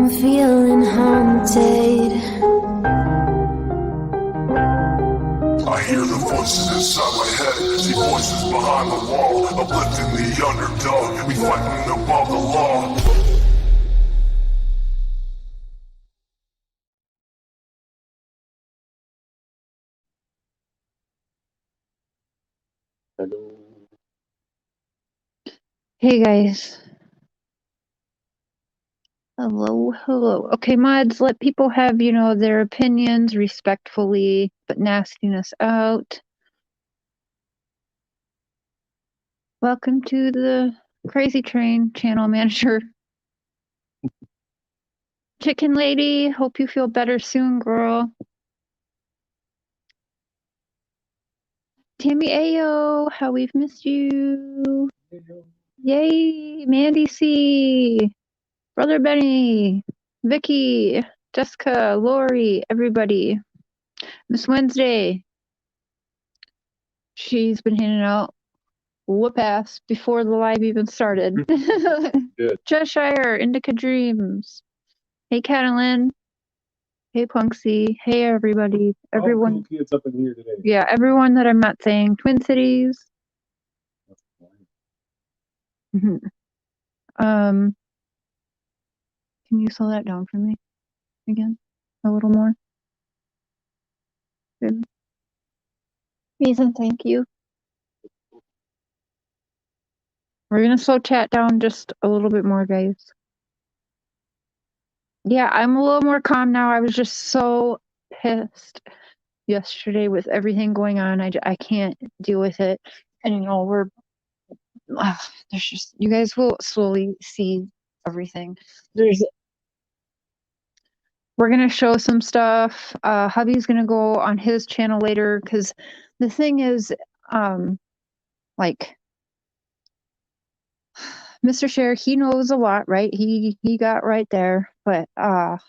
I'm feeling haunted. I hear the voices inside my head, see voices behind the wall, uplifting the underdog, we fighting above the law. Hello. Hey guys. Hello. Okay, mods, let people have, their opinions respectfully, but nastiness out. Welcome to the Crazy Train channel manager. Chicken Lady, hope you feel better soon, girl. Tammy Ayo, how we've missed you. Yay, Mandy C. Brother Benny, Vicky, Jessica, Lori, everybody. Miss Wednesday. She's been handing out whoop-ass before the live even started. Good. Cheshire, Indica Dreams. Hey, Catalin. Hey, Punksy. Hey, everybody. Everyone. Cool kids up in here today. Yeah, everyone that I'm not saying. Twin Cities. That's fine. Can you slow that down for me again? A little more? Good. Reason, thank you. We're going to slow chat down just a little bit more, guys. Yeah, I'm a little more calm now. I was just so pissed yesterday with everything going on. I can't deal with it. And, there's just, you guys will slowly see everything. We're going to show some stuff. Hubby's going to go on his channel later because the thing is, Mr. Share, he knows a lot, right? He got right there, but I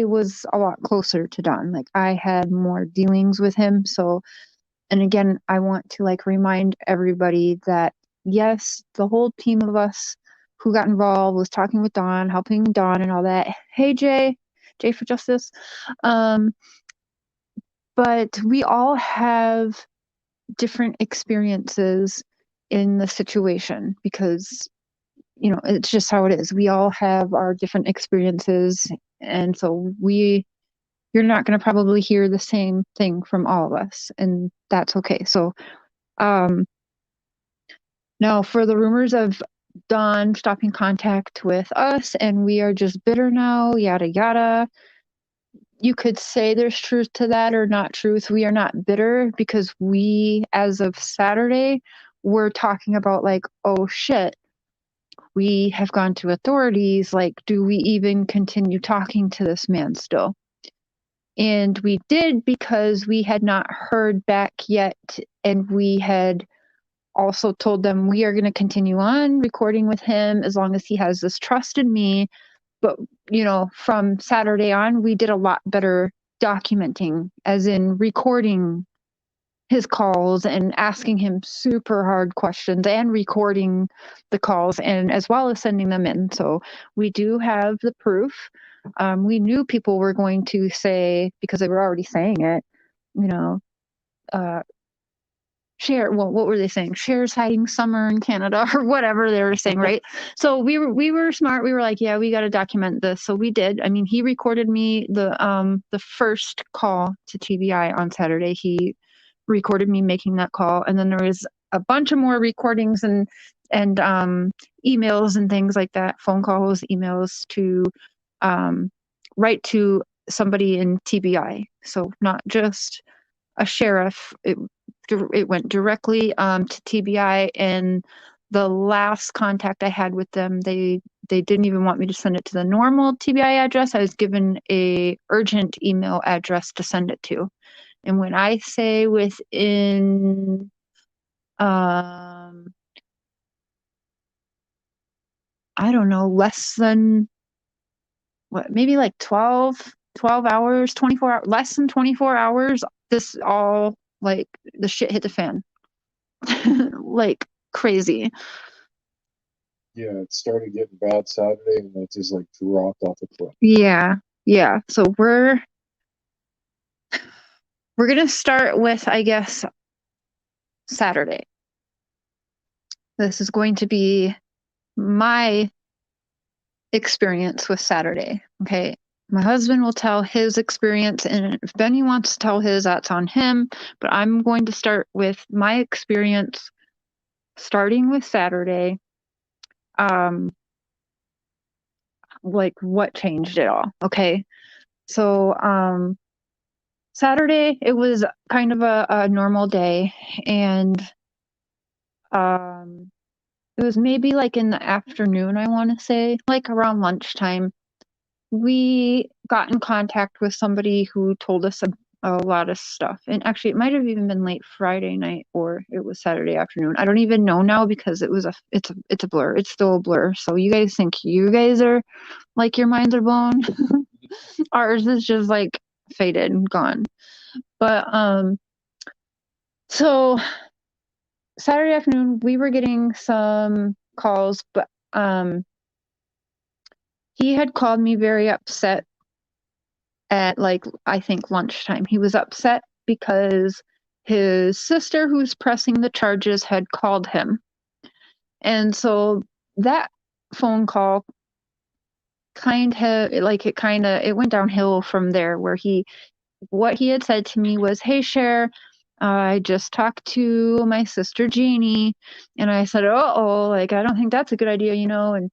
was a lot closer to Don. Like, I had more dealings with him. So, and again, I want to remind everybody that yes, the whole team of us who got involved was talking with Don, helping Don and all that. Hey, Jay for Justice. But we all have different experiences in the situation because, it's just how it is. We all have our different experiences. And so you're not going to probably hear the same thing from all of us, and that's okay. So, now for the rumors of Don stopping contact with us and we are just bitter now, yada, yada. You could say there's truth to that or not truth. We are not bitter because we, as of Saturday, we're talking about oh shit, we have gone to authorities. Do we even continue talking to this man still? And we did because we had not heard back yet. And we had also told them we are going to continue on recording with him as long as he has this trust in me. But, from Saturday on, we did a lot better documenting, as in recording his calls and asking him super hard questions and recording the calls, and as well as sending them in. So we do have the proof. We knew people were going to say, because they were already saying it, Share, well, what were they saying? Share's hiding summer in Canada or whatever they were saying, right? So we were smart. We were like, yeah, we got to document this. So we did. I mean, he recorded me the first call to TBI on Saturday. He recorded me making that call, and then there was a bunch of more recordings and emails and things like that, phone calls, emails to write to somebody in TBI. So not just a sheriff. It went directly to TBI, and the last contact I had with them, they didn't even want me to send it to the normal TBI address. I was given a urgent email address to send it to. And when I say within I don't know, less than maybe 12 hours, 24 hours, less than 24 hours, this all the shit hit the fan. Like crazy. Yeah, it started getting bad Saturday, and it just like dropped off a cliff. Yeah. Yeah. So we're gonna start with, I guess, Saturday. This is going to be my experience with Saturday. Okay. My husband will tell his experience, and if Benny wants to tell his, that's on him. But I'm going to start with my experience starting with Saturday. Like what changed it all. Okay. So Saturday, it was kind of a normal day, and it was maybe like in the afternoon, I want to say, like around lunchtime. We got in contact with somebody who told us a lot of stuff. And actually, it might have even been late Friday night or it was Saturday afternoon. I don't even know now because it's a blur. It's still a blur. So you guys think you guys are like your minds are blown. Ours is just like faded and gone. But so Saturday afternoon we were getting some calls, but he had called me very upset at like I think lunchtime. He was upset because his sister who's pressing the charges had called him. And so that phone call it went downhill from there where what he had said to me was, "Hey, Cher, I just talked to my sister Jeannie," and I said, "Oh, like I don't think that's a good idea, you know."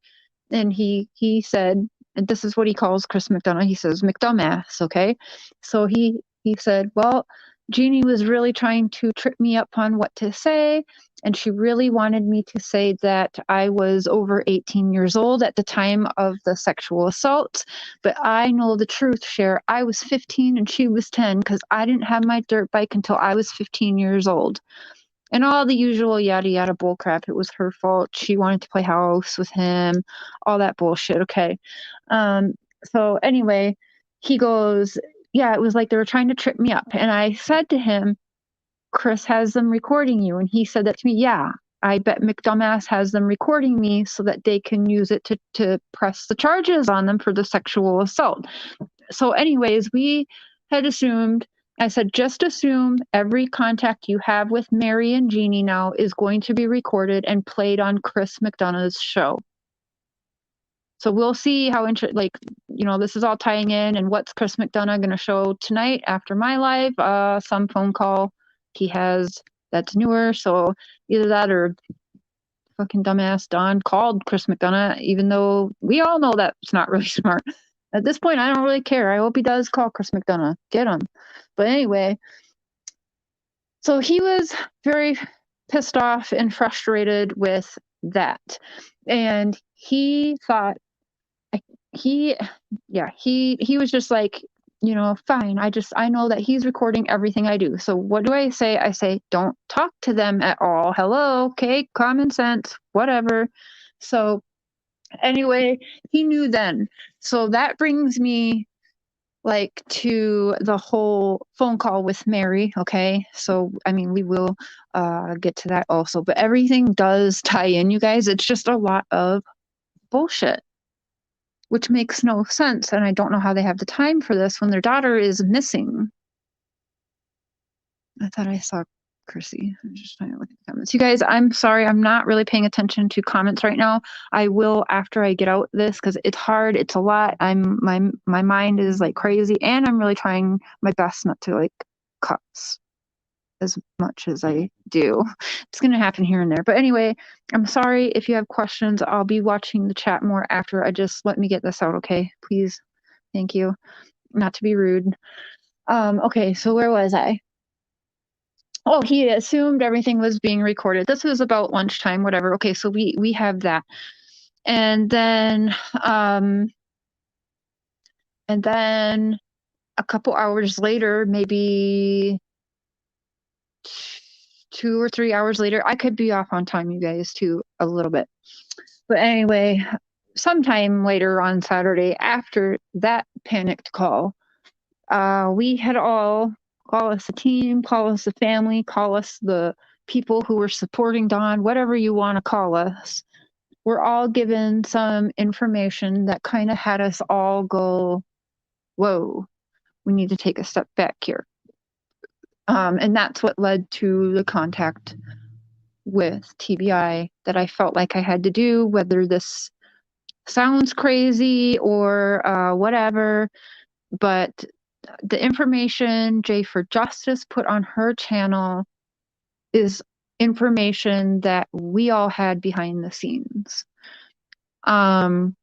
And he said, and this is what he calls Chris McDonough. He says McDumbass. Okay, so he said, "Well, Jeannie was really trying to trip me up on what to say." And she really wanted me to say that I was over 18 years old at the time of the sexual assault. But I know the truth, Cher. I was 15 and she was 10 because I didn't have my dirt bike until I was 15 years old. And all the usual yada yada bull crap. It was her fault. She wanted to play house with him. All that bullshit. Okay. So anyway, he goes, "Yeah, it was like they were trying to trip me up." And I said to him, "Chris has them recording you." And he said that to me. "Yeah, I bet McDumbass has them recording me so that they can use it to press the charges on them for the sexual assault." So anyways, we had assumed, I said, "Just assume every contact you have with Mary and Jeannie now is going to be recorded and played on Chris McDonough's show." So we'll see how this is all tying in, and what's Chris McDonough going to show tonight after my live? Some phone call he has that's newer. So either that or fucking dumbass Don called Chris McDonough, even though we all know that's not really smart. At this point, I don't really care. I hope he does call Chris McDonough. Get him. But anyway, so he was very pissed off and frustrated with that. And he thought he was just like, fine. I know that he's recording everything I do. So what do I say? I say, don't talk to them at all. Hello, okay, common sense, whatever. So anyway, he knew then. So that brings me like to the whole phone call with Mary. Okay. So, I mean, we will get to that also, but everything does tie in, you guys. It's just a lot of bullshit, which makes no sense. And I don't know how they have the time for this when their daughter is missing. I thought I saw Chrissy. I'm just trying to look at the comments. You guys, I'm sorry. I'm not really paying attention to comments right now. I will after I get out this because it's hard. It's a lot. My mind is like crazy, and I'm really trying my best not to like cuss as much as I do. It's gonna happen here and there. But anyway, I'm sorry if you have questions. I'll be watching the chat more after. Let me get this out, okay? Please. Thank you. Not to be rude. Okay, so where was I? Oh, he assumed everything was being recorded. This was about lunchtime, whatever. Okay, so we have that. And then a couple hours later, maybe 2 or 3 hours later, I could be off on time, you guys, too, a little bit. But anyway, sometime later on Saturday, after that panicked call, we had all call us a team, call us a family, call us the people who were supporting Don, whatever you want to call us. were all given some information that kind of had us all go, whoa, we need to take a step back here. And that's what led to the contact with TBI that I felt like I had to do, whether this sounds crazy or whatever. But the information J for Justice put on her channel is information that we all had behind the scenes. So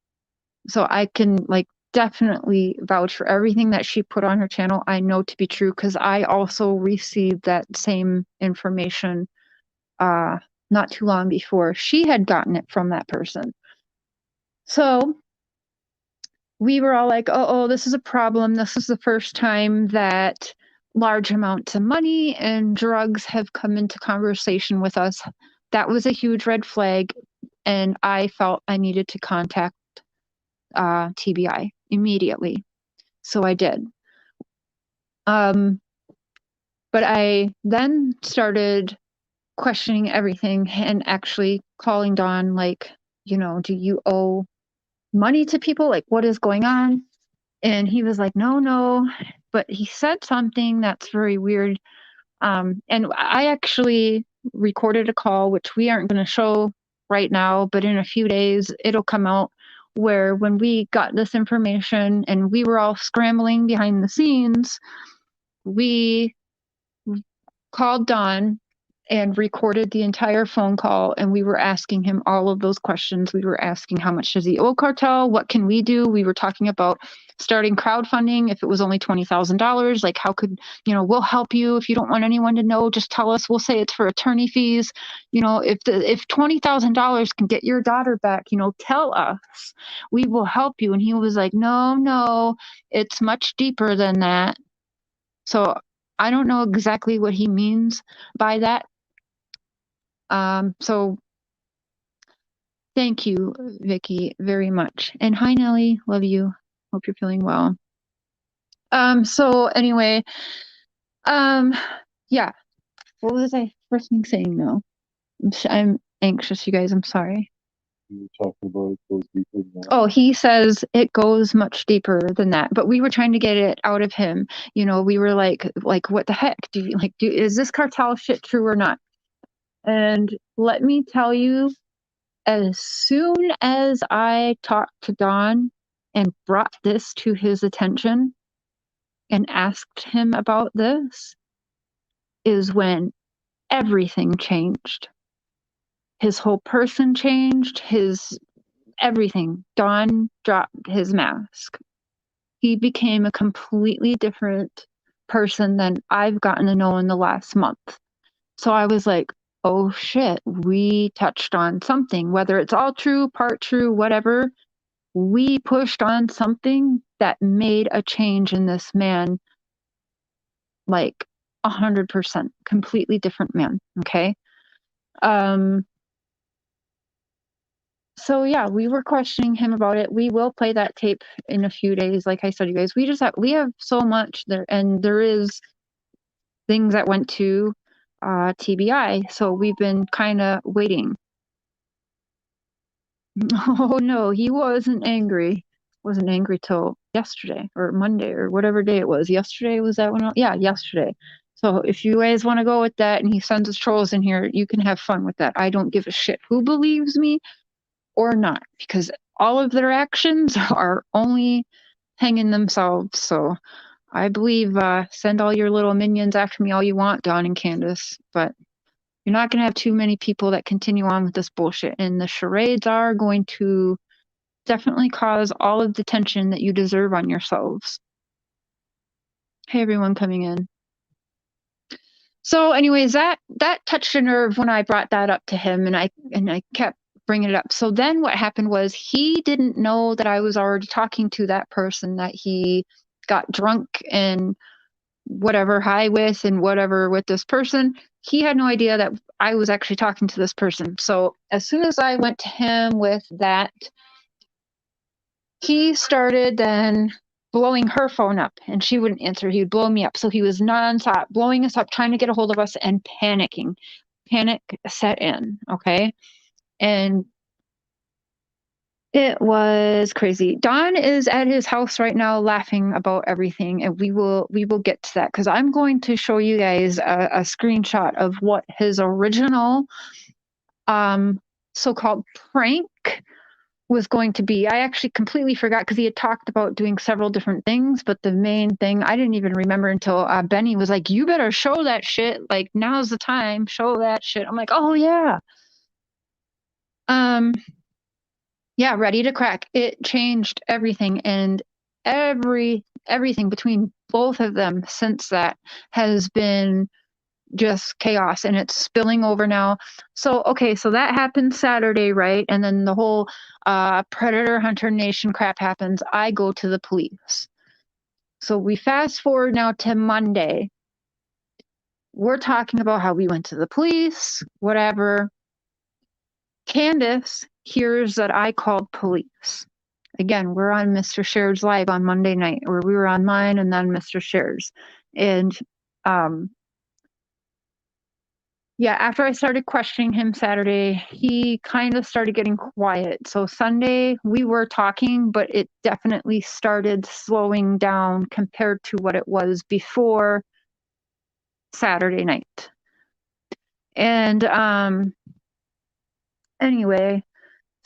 I can like definitely vouch for everything that she put on her channel. I know to be true because I also received that same information not too long before she had gotten it from that person. So we were all like, oh, this is a problem. This is the first time that large amounts of money and drugs have come into conversation with us. That was a huge red flag, and I felt I needed to contact TBI immediately. So I did. But I then started questioning everything and actually calling Dawn, like, do you owe money to people? Like, what is going on? And he was like, no. But he said something that's very weird. And I actually recorded a call, which we aren't going to show right now, but in a few days, it'll come out, where when we got this information and we were all scrambling behind the scenes, we called Don and recorded the entire phone call, and we were asking him all of those questions. We were asking, how much does he owe cartel? What can we do? We were talking about starting crowdfunding. If it was only $20,000, like, how could, we'll help you. If you don't want anyone to know, just tell us. We'll say it's for attorney fees. If $20,000 can get your daughter back, tell us. We will help you. And he was like, no, it's much deeper than that. So I don't know exactly what he means by that. So thank you, Vicky, very much. And hi, Nellie. Love you. Hope you're feeling well. So anyway, yeah. What was I first thing saying now? I'm anxious, you guys. I'm sorry. You were talking about it goes deeper than that. Oh, he says it goes much deeper than that, but we were trying to get it out of him. We were like, what the heck? Is this cartel shit true or not? And let me tell you, as soon as I talked to Don and brought this to his attention and asked him about this, is when everything changed. His whole person changed, his everything. Don dropped his mask. He became a completely different person than I've gotten to know in the last month. So I was like, oh shit, we touched on something, whether it's all true, part true, whatever. We pushed on something that made a change in this man, like 100%, completely different man. Okay. So yeah, we were questioning him about it. We will play that tape in a few days. Like I said, you guys, we have so much there, and there is things that went to TBI. So we've been kind of waiting. Oh no, he wasn't angry. Wasn't angry till yesterday or Monday or whatever day it was. Yesterday was that one? Yeah, yesterday. So if you guys want to go with that and he sends his trolls in here, you can have fun with that. I don't give a shit who believes me or not, because all of their actions are only hanging themselves. So I believe send all your little minions after me all you want, Dawn and Candace, but you're not going to have too many people that continue on with this bullshit. And the charades are going to definitely cause all of the tension that you deserve on yourselves. Hey, everyone coming in. So anyways, that touched a nerve when I brought that up to him, and I kept bringing it up. So then what happened was he didn't know that I was already talking to that person that he got drunk and whatever high with and whatever with this person. He had no idea that I was actually talking to this person. So as soon as I went to him with that, he started then blowing her phone up, and she wouldn't answer. He would blow me up. So he was nonstop blowing us up, trying to get a hold of us, and panicking. Panic set in, okay? And It was crazy. Don is at his house right now laughing about everything, and we will get to that because I'm going to show you guys a screenshot of what his original so-called prank was going to be. I actually completely forgot because he had talked about doing several different things, but the main thing I didn't even remember until Benny was like, "You better show that shit. Like now's the time. Show that shit." I'm like, "Oh yeah." Yeah, ready to crack. It changed everything, and everything between both of them since that has been just chaos, and it's spilling over now. So okay, so that happened Saturday, right? And then the whole predator hunter nation crap happens. I go to the police. So we fast forward now to Monday. We're talking about how we went to the police, whatever. Candace hears that I called police. Again, we're on Mr. Shared's live on Monday night, or we were on mine and then Mr. Shared's. And yeah, after I started questioning him Saturday, he kind of started getting quiet. So Sunday we were talking, but it definitely started slowing down compared to what it was before Saturday night. And anyway,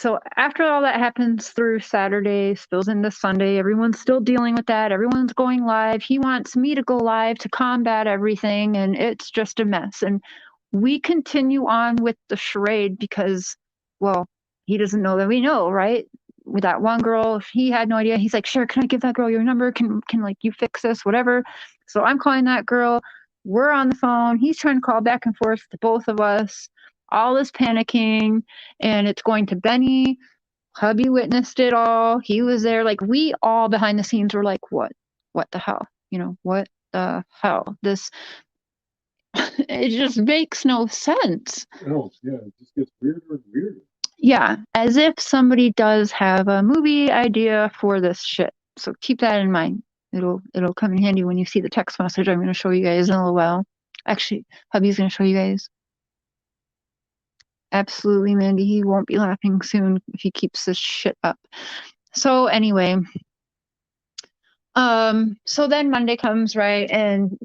so after all that happens through Saturday, spills into Sunday, everyone's still dealing with that. Everyone's going live. He wants me to go live to combat everything, and it's just a mess. And we continue on with the charade because, well, he doesn't know that we know, right? With that one girl, he had no idea. He's like, "Sure, can I give that girl your number? Can like you fix this, whatever?" So I'm calling that girl. We're on the phone. He's trying to call back and forth to both of us. All is panicking, and it's going to Benny. Hubby witnessed it all. He was there. Like we all behind the scenes were like, what the hell? What the hell? This it just makes no sense. Oh, yeah, it just gets weirder and weirder. Yeah, as if somebody does have a movie idea for this shit. So keep that in mind. It'll come in handy when you see the text message I'm going to show you guys in a little while. Actually, hubby's going to show you guys. Absolutely, Mandy. He won't be laughing soon if he keeps this shit up. So anyway, so then Monday comes, right? And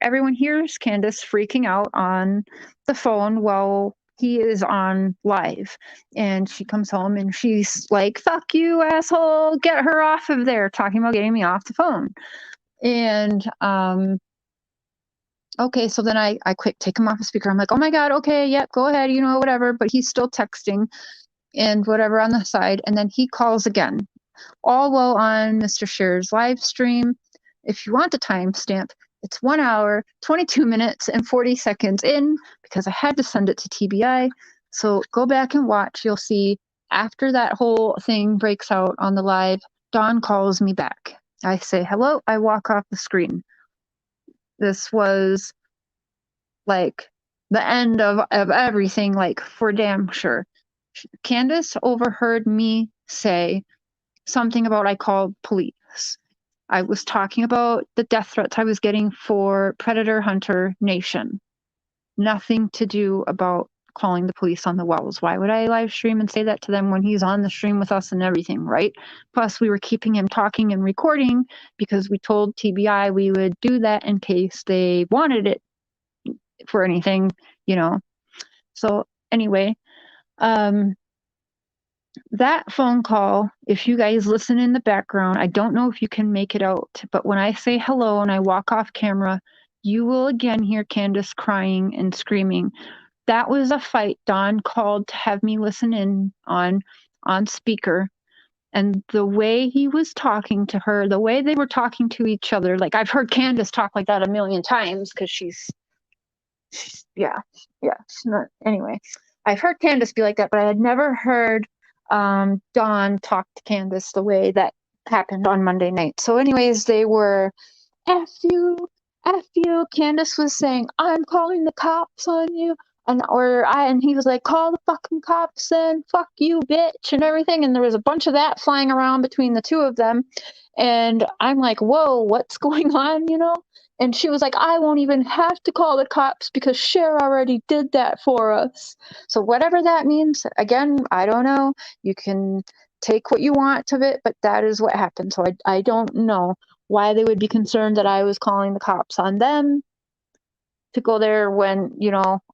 everyone hears Candace freaking out on the phone while he is on live. And she comes home and she's like, "Fuck you, asshole. Get her off of there," talking about getting me off the phone. And okay, so then I quick take him off the speaker. I'm like, "Oh my God, okay, yep, go ahead, whatever." But he's still texting and whatever on the side. And then he calls again, all while on Mr. Shared's live stream. If you want the timestamp, it's 1 hour, 22 minutes, and 40 seconds in because I had to send it to TBI. So go back and watch. You'll see after that whole thing breaks out on the live, Dawn calls me back. I say hello. I walk off the screen. This was like the end of everything, like for damn sure. Candace overheard me say something about I called police. I was talking about the death threats I was getting for Predator Hunter Nation. Nothing to do about calling the police on the wells. Why would I live stream and say that to them when he's on the stream with us and everything, right? Plus, we were keeping him talking and recording because we told TBI we would do that in case they wanted it for anything, So anyway, that phone call, if you guys listen in the background, I don't know if you can make it out, but when I say hello and I walk off camera, you will again hear Candace crying and screaming. That was a fight Dawn called to have me listen in on speaker. And the way he was talking to her, the way they were talking to each other, like I've heard Candace talk like that a million times because she's yeah, she's not, anyway. I've heard Candace be like that, but I had never heard Dawn talk to Candace the way that happened on Monday night. So anyways, they were F you, F you. Candace was saying, "I'm calling the cops on you." And he was like, "Call the fucking cops then, fuck you, bitch," and everything. And there was a bunch of that flying around between the two of them. And I'm like, whoa, what's going on, And she was like, "I won't even have to call the cops because Cher already did that for us." So whatever that means, again, I don't know. You can take what you want of it, but that is what happened. So I don't know why they would be concerned that I was calling the cops on them to go there when,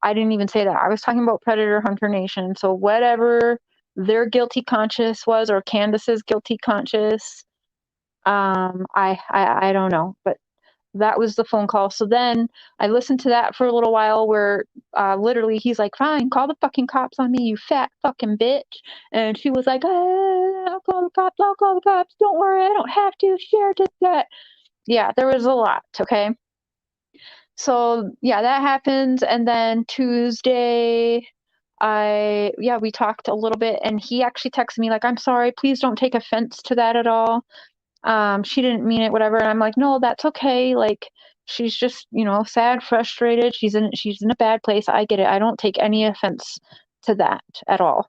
I didn't even say that. I was talking about Predator Hunter Nation. So whatever their guilty conscience was, or Candace's guilty conscience, I don't know, but that was the phone call. So then I listened to that for a little while where literally he's like, fine, call the fucking cops on me, you fat fucking bitch. And she was like, I'll call the cops, don't worry, I don't have to, share just that. Yeah, there was a lot, okay? So yeah, that happens. And then Tuesday, we talked a little bit, and he actually texted me like, I'm sorry, please don't take offense to that at all. She didn't mean it, whatever. And I'm like, no, that's okay. Like, she's just, sad, frustrated. She's in a bad place. I get it. I don't take any offense to that at all.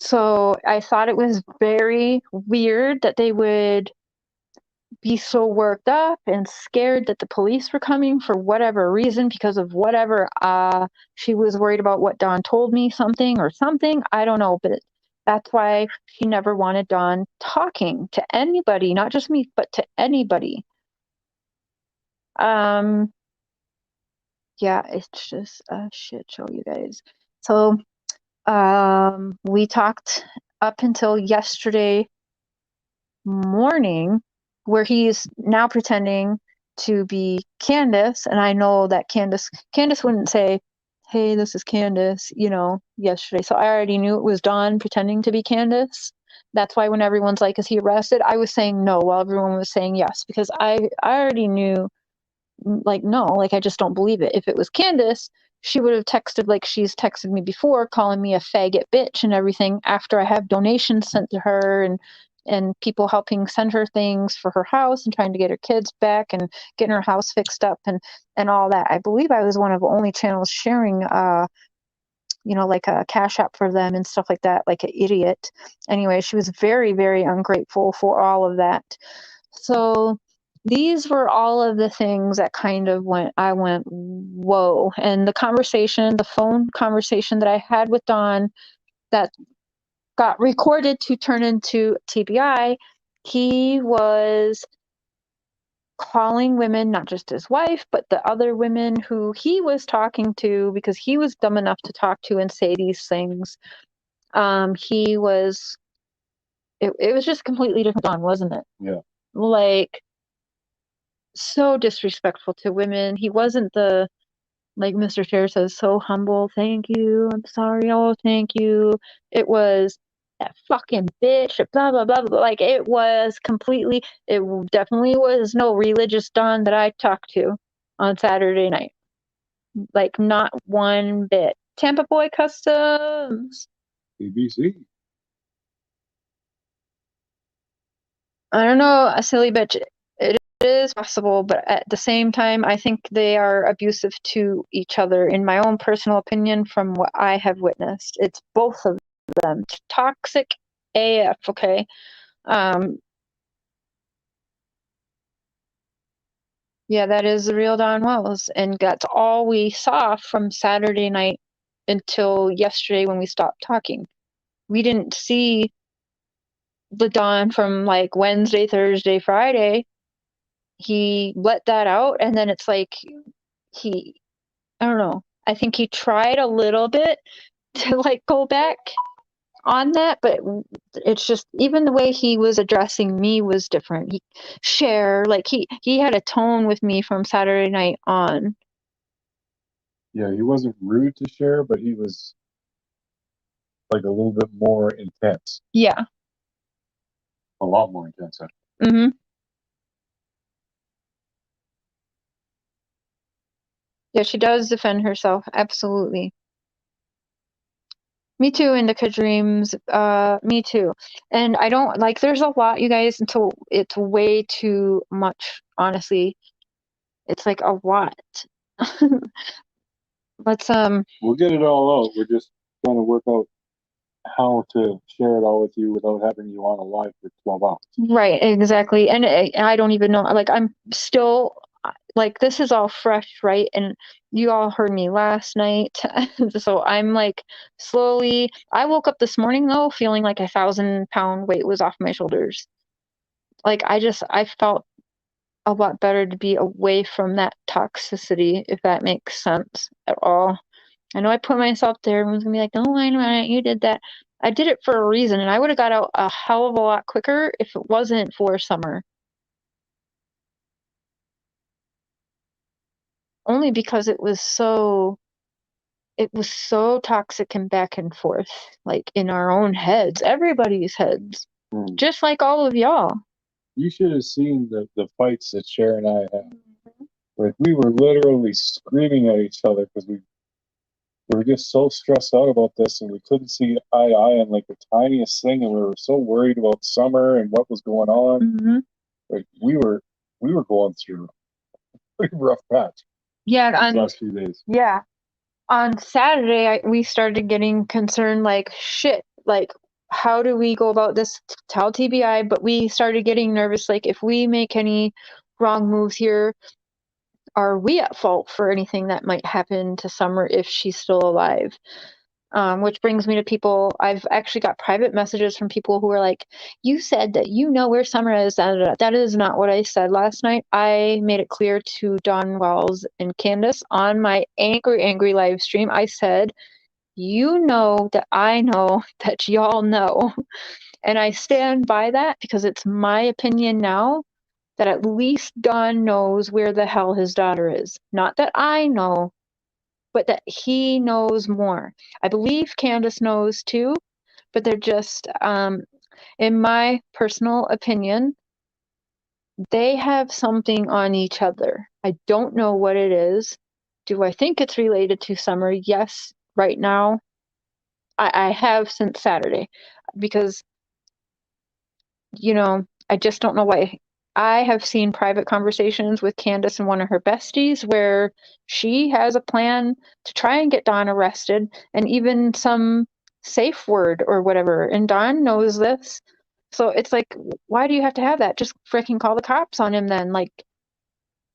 So I thought it was very weird that they would be so worked up and scared that the police were coming for whatever reason, because of whatever, she was worried about what Dawn told me, something. I don't know, but that's why she never wanted Dawn talking to anybody, not just me, but to anybody. Yeah, it's just a shit show, you guys. So we talked up until yesterday morning, where he's now pretending to be Candace, and I know that Candace wouldn't say, hey, this is Candace, yesterday. So I already knew it was Dawn pretending to be Candace. That's why when everyone's like, is he arrested, I was saying no while everyone was saying yes, because I already knew, like, no, like, I just don't believe it. If it was Candace, she would have texted like she's texted me before, calling me a faggot bitch and everything, after I have donations sent to her, and people helping send her things for her house and trying to get her kids back and getting her house fixed up and all that. I believe I was one of the only channels sharing like a cash app for them and stuff like that, like an idiot. Anyway, she was very, very ungrateful for all of that. So these were all of the things that kind of I went, whoa. And the phone conversation that I had with Dawn that got recorded to turn into TBI, he was calling women, not just his wife, but the other women who he was talking to, because he was dumb enough to talk to and say these things. It was just completely different Dawn, wasn't it? Yeah. Like, so disrespectful to women. He wasn't like Mr. Chair says, so humble. Thank you. I'm sorry. Oh, thank you. It was that fucking bitch, blah, blah, blah, blah. Like, it definitely was no religious Dawn that I talked to on Saturday night. Like, not one bit. Tampa Boy Customs. ABC. I don't know, a silly bitch. It is possible, but at the same time, I think they are abusive to each other, in my own personal opinion, from what I have witnessed. It's both of them. Toxic AF, okay? Yeah, that is the real Don Wells, and that's all we saw from Saturday night until yesterday when we stopped talking. We didn't see the Don from like Wednesday, Thursday, Friday. He let that out, and then it's like I don't know. I think he tried a little bit to like go back on that, but it's just, even the way he was addressing me was different. He had a tone with me from Saturday night on. Yeah, he wasn't rude to Cher, but he was like a little bit more intense. Yeah. A lot more intense, actually. Mm-hmm. Yeah, she does defend herself. Absolutely. Me too, Indica Dreams. Me too. And I don't like, there's a lot, you guys, until it's way too much, honestly. It's like a lot. Let's We'll get it all out. We're just trying to work out how to share it all with you without having you on a live for 12 hours. right, exactly. And I don't even know, like, I'm still like, this is all fresh, right? And you all heard me last night. So I'm like slowly, I woke up this morning though, feeling like 1,000-pound weight was off my shoulders. Like, I felt a lot better to be away from that toxicity, if that makes sense at all. I know I put myself there. Everyone's gonna be like, "No, wait a minute, you did that." I did it for a reason, and I would have got out a hell of a lot quicker if it wasn't for summer. Only because it was so toxic and back and forth, like in our own heads, everybody's heads, just like all of y'all. You should have seen the fights that Cher and I had. Like, we were literally screaming at each other because we were just so stressed out about this, and we couldn't see eye to eye on like the tiniest thing, and we were so worried about summer and what was going on. Mm-hmm. Like, we were going through a pretty rough patch Yeah, these last few days. yeah. On Saturday, we started getting concerned, like, shit, like, how do we go about this? Tell TBI, but we started getting nervous, like, if we make any wrong moves here, are we at fault for anything that might happen to Summer if she's still alive? Which brings me to people, I've actually got private messages from people who are like, you said that you know where Summer is. That is not what I said last night. I made it clear to Don Wells and Candace on my angry live stream. I said, you know that I know that y'all know. And I stand by that because it's my opinion now that at least Don knows where the hell his daughter is. Not that I know, but that he knows more. I believe Candace knows too, but they're just, in my personal opinion, they have something on each other. I don't know what it is. Do I think it's related to Summer? Yes, right now. I have since Saturday because, I just don't know why. I have seen private conversations with Candace and one of her besties where she has a plan to try and get Don arrested and even some safe word or whatever. And Don knows this. So it's like, why do you have to have that? Just freaking call the cops on him then. Like,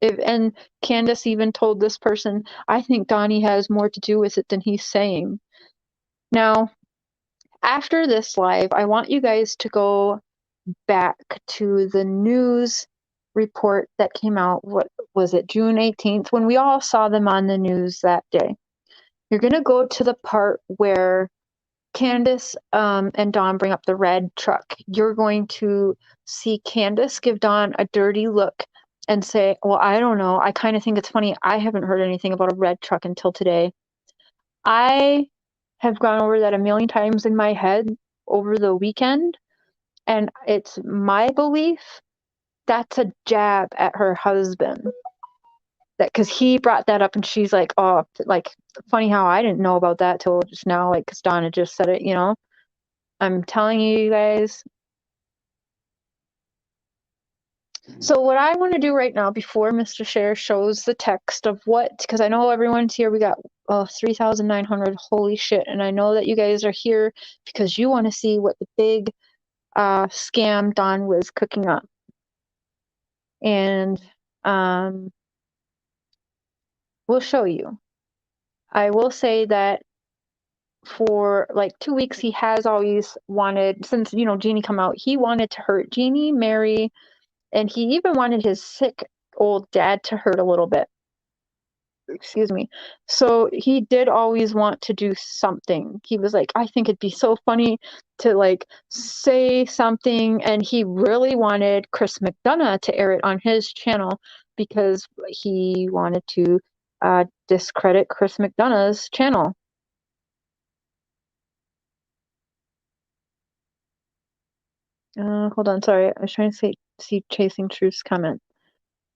and Candace even told this person, I think Donnie has more to do with it than he's saying. Now, after this live, I want you guys to go back to the news report that came out, what was it, June 18th, when we all saw them on the news that day. You're going to go to the part where Candace and Dawn bring up the red truck. You're going to see Candace give Dawn a dirty look and say, well, I don't know. I kind of think it's funny. I haven't heard anything about a red truck until today. I have gone over that a million times in my head over the weekend. And it's my belief that's a jab at her husband. That because he brought that up and she's like, oh, like, funny how I didn't know about that till just now, like, because Donna just said it, I'm telling you guys. So what I want to do right now before Mr. Share shows the text of what, because I know everyone's here, we got 3,900, holy shit, and I know that you guys are here because you want to see what the big scam Don was cooking up. And we'll show you. I will say that for like 2 weeks, he has always wanted, since, Jeannie come out, he wanted to hurt Jeannie, Mary, and he even wanted his sick old dad to hurt a little bit. Excuse me. So he did always want to do something. He was like, I think it'd be so funny to like say something. And he really wanted Chris McDonough to air it on his channel because he wanted to discredit Chris McDonough's channel. Hold on, sorry. I was trying to see Chasing Truth's comment.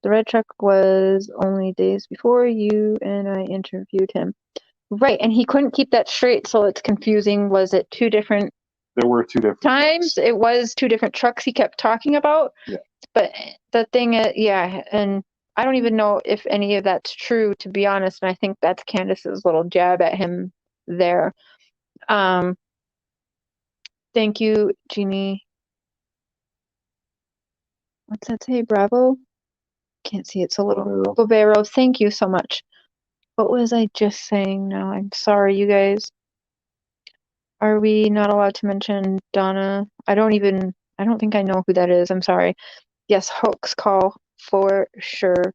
The red truck was only days before you and I interviewed him. Right, and he couldn't keep that straight, so it's confusing. Was it two different There were two different times? trucks. It was two different trucks he kept talking about. Yeah. But the thing is, yeah, and I don't even know if any of that's true, to be honest, and I think that's Candace's little jab at him there. Thank you, Jeannie. What's that say? Bravo? Can't see. It's a little Bobero. Bobero. Thank you so much. What was I just saying now? I'm sorry, you guys. Are we not allowed to mention Donna? I don't think I know who that is. I'm sorry. Yes, hoax call for sure.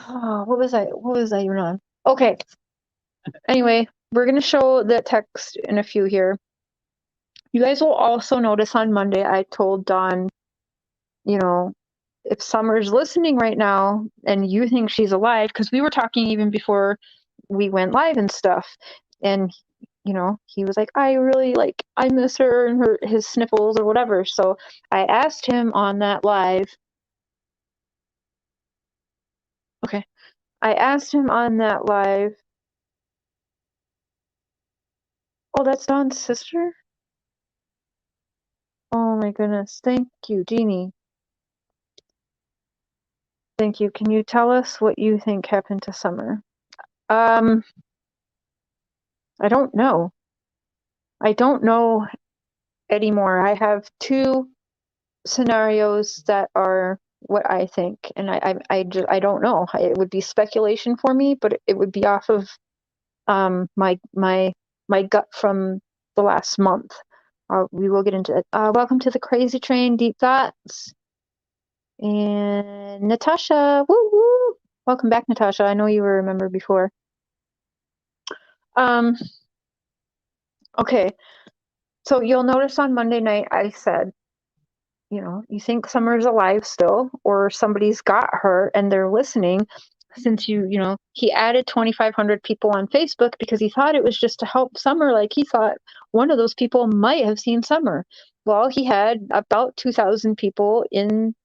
Oh, what was I even on? Okay. Anyway, we're gonna show the text in a few here. You guys will also notice on Monday I told Dawn, you know, if Summer's listening right now and you think she's alive, because we were talking even before we went live and stuff, and he was like, I miss her and his sniffles or whatever. So I asked him on that live. Okay. I asked him on that live. Oh, that's Dawn's sister? Oh my goodness. Thank you, Jeannie. Thank you. Can you tell us what you think happened to Summer? I don't know. I don't know anymore. I have two scenarios that are what I think, and I don't know. It would be speculation for me, but it would be off of my gut from the last month. We will get into it. Welcome to the Crazy Train, Deep Thoughts, and Natasha. Woo woo! Welcome back, Natasha. I know you were a member before. Okay. So you'll notice on Monday night I said, you think Summer's alive still, or somebody's got her and they're listening, since he added 2,500 people on Facebook because he thought it was just to help Summer. Like, he thought one of those people might have seen Summer. Well, he had about 2,000 people in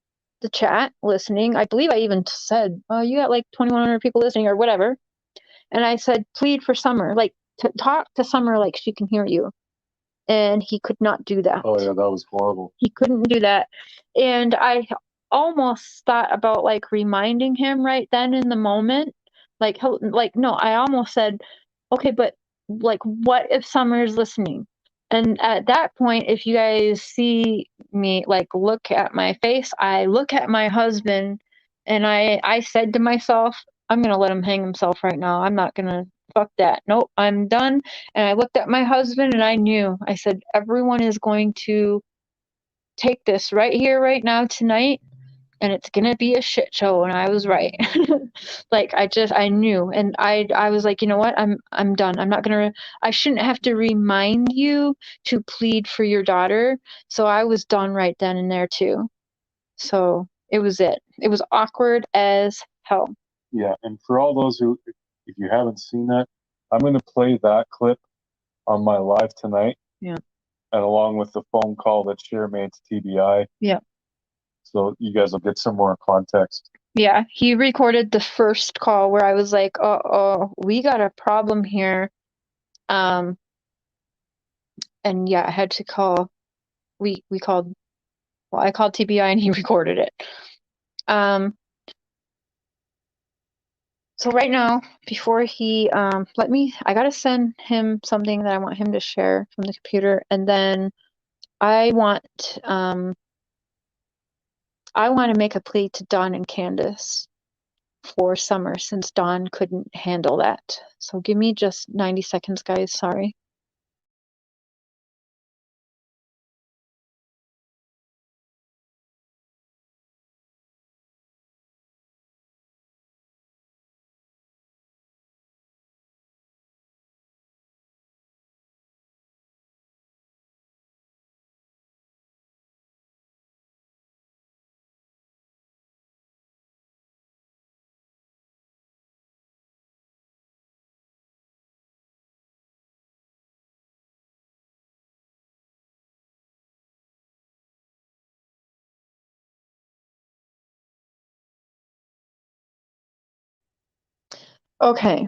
the chat listening. I believe I even said, oh, you got like 2,100 people listening or whatever. And I said, plead for Summer, like to talk to Summer like she can hear you. And he could not do that. Oh yeah, that was horrible. He couldn't do that. And I almost thought about like reminding him right then in the moment. No, I almost said, okay, but like, what if Summer's listening? And at that point, if you guys see me like look at my face, I look at my husband and I said to myself, I'm gonna let him hang himself right now. I'm not gonna fuck that. Nope, I'm done. And I looked at my husband and I knew. I said, everyone is going to take this right here, right now, tonight, and it's gonna be a shit show. And I was right. Like, I knew, and I was like, you know what? I'm done. I shouldn't have to remind you to plead for your daughter. So I was done right then and there too. So it was awkward as hell. Yeah, and for all those who, if you haven't seen that, I'm going to play that clip on my live tonight. Yeah. And along with the phone call that Cher made to TBI. Yeah. So you guys will get some more context. Yeah, he recorded the first call where I was like, "Oh, we got a problem here." And yeah, I had to call. We called. Well, I called TBI and he recorded it. So right now, before he I gotta send him something that I want him to share from the computer, and then I want to make a plea to Dawn and Candace for Summer, since Dawn couldn't handle that. So give me just 90 seconds, guys. Sorry. Okay.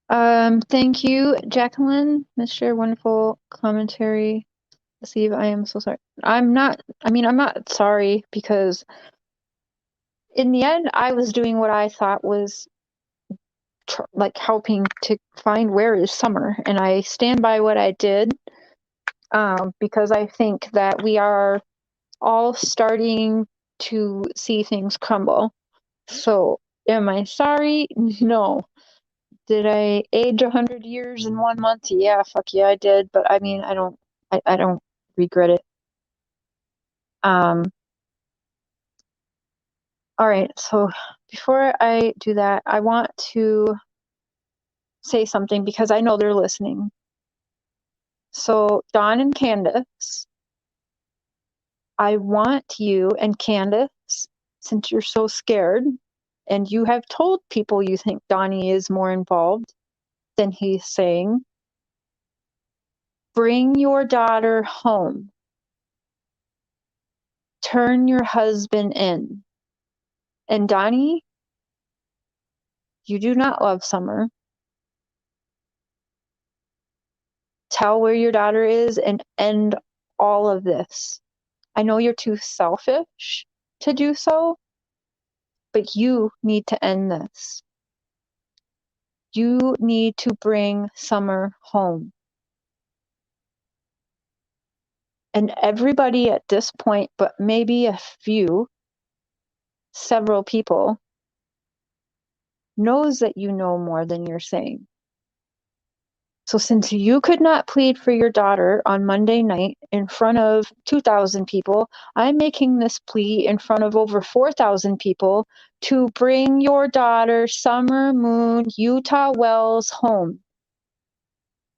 Thank you, Jacqueline. Mr. Wonderful commentary. Steve, I am so sorry. I'm not sorry, because in the end, I was doing what I thought was helping to find where is Summer, and I stand by what I did, because I think that we are all starting to see things crumble. So, am I sorry? No. Did I age 100 years in 1 month? Yeah, fuck yeah, I did. But I mean, I don't regret it. All right. So before I do that, I want to say something because I know they're listening. So Dawn and Candace, I want you and Candace, since you're so scared, and you have told people you think Donnie is more involved than he's saying, bring your daughter home. Turn your husband in. And Donnie, you do not love Summer. Tell where your daughter is and end all of this. I know you're too selfish to do so, but you need to end this. You need to bring Summer home. And everybody at this point, but maybe a few, several people, knows that you know more than you're saying. So since you could not plead for your daughter on Monday night in front of 2,000 people, I'm making this plea in front of over 4,000 people to bring your daughter, Summer Moon Utah Wells, home.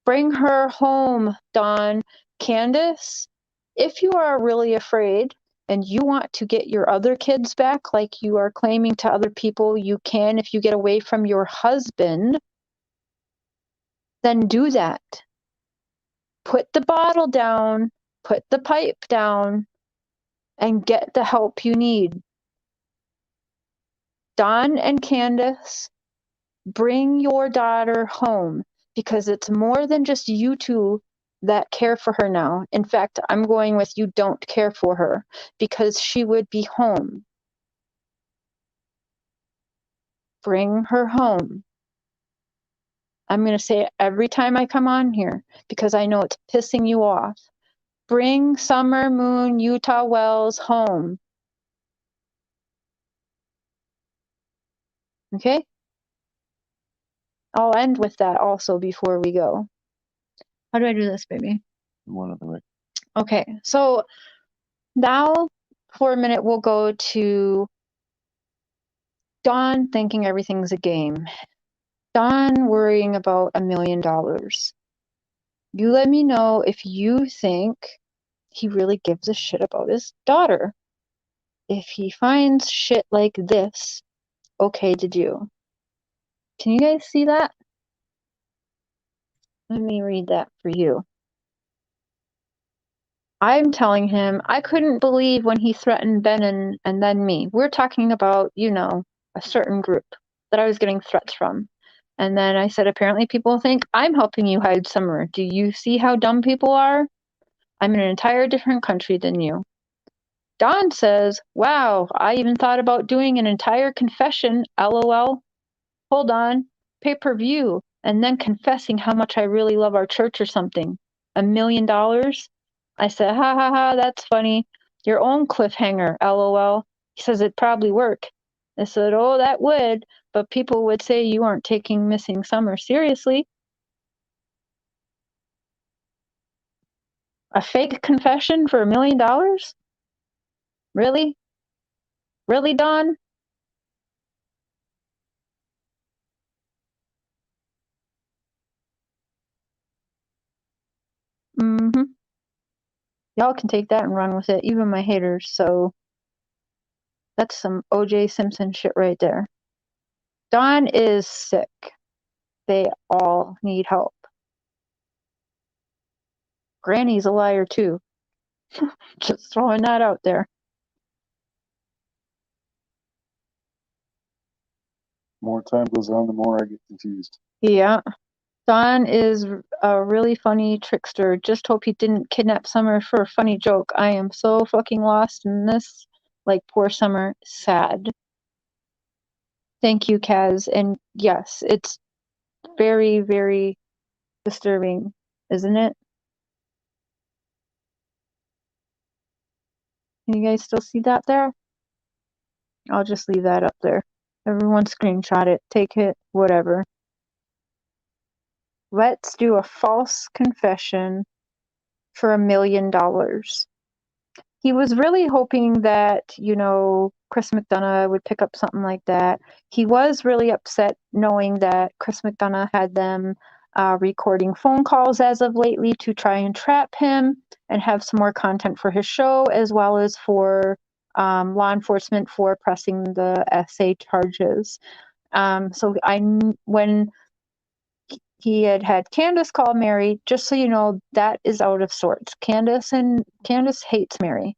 Bring her home, Dawn. Candace, if you are really afraid and you want to get your other kids back like you are claiming to other people you can if you get away from your husband, then do that. Put the bottle down, put the pipe down, and get the help you need. Dawn and Candace, bring your daughter home because it's more than just you two that care for her now. In fact, I'm going with you don't care for her because she would be home. Bring her home. I'm going to say it every time I come on here because I know it's pissing you off. Bring Summer Moon Utah Wells home. Okay? I'll end with that also before we go. How do I do this, baby? One other way. Okay, so now for a minute we'll go to Dawn thinking everything's a game. Dawn worrying about $1 million. You let me know if you think he really gives a shit about his daughter. If he finds shit like this okay to do. Can you guys see that? Let me read that for you. I'm telling him I couldn't believe when he threatened Ben and then me. We're talking about, you know, a certain group that I was getting threats from. And then I said, apparently people think I'm helping you hide Summer. Do you see how dumb people are? I'm in an entire different country than you. Don says, wow, I even thought about doing an entire confession, LOL. Hold on, pay-per-view, and then confessing how much I really love our church or something. $1 million? I said, ha ha ha, that's funny. Your own cliffhanger, LOL. He says it'd probably work. I said, oh, that would, but people would say you aren't taking missing Summer seriously. A fake confession for $1 million? Really? Really, Don? Mm-hmm. Y'all can take that and run with it, even my haters, so that's some O.J. Simpson shit right there. Don is sick. They all need help. Granny's a liar too. Just throwing that out there. More time goes on, the more I get confused. Yeah. Don is a really funny trickster. Just hope he didn't kidnap Summer for a funny joke. I am so fucking lost in this. Like, poor Summer. Sad. Thank you, Kaz. And yes, it's very, very disturbing, isn't it? Can you guys still see that there? I'll just leave that up there. Everyone screenshot it, take it, whatever. Let's do a false confession for $1 million. He was really hoping that, Chris McDonough would pick up something like that. He was really upset knowing that Chris McDonough had them recording phone calls as of lately to try and trap him and have some more content for his show, as well as for law enforcement for pressing the SA charges. So when he had Candace call Mary, just so you know, that is out of sorts. Candace hates Mary.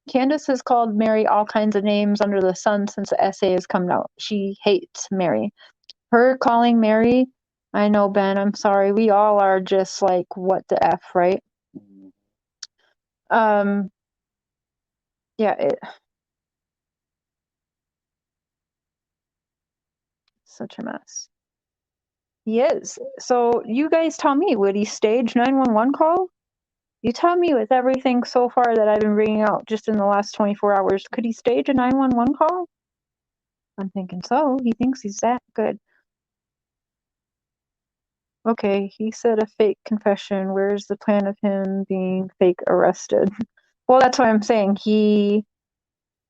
Candace has called Mary all kinds of names under the sun since the essay has come out. She hates Mary. Her calling Mary, I know, Ben, I'm sorry. We all are just like, what the F, right? Yeah, such a mess. He is. So you guys tell me, would he stage 911 call? You tell me with everything so far that I've been bringing out just in the last 24 hours, could he stage a 911 call? I'm thinking so. He thinks he's that good. Okay, he said a fake confession. Where's the plan of him being fake arrested? Well, that's what I'm saying. He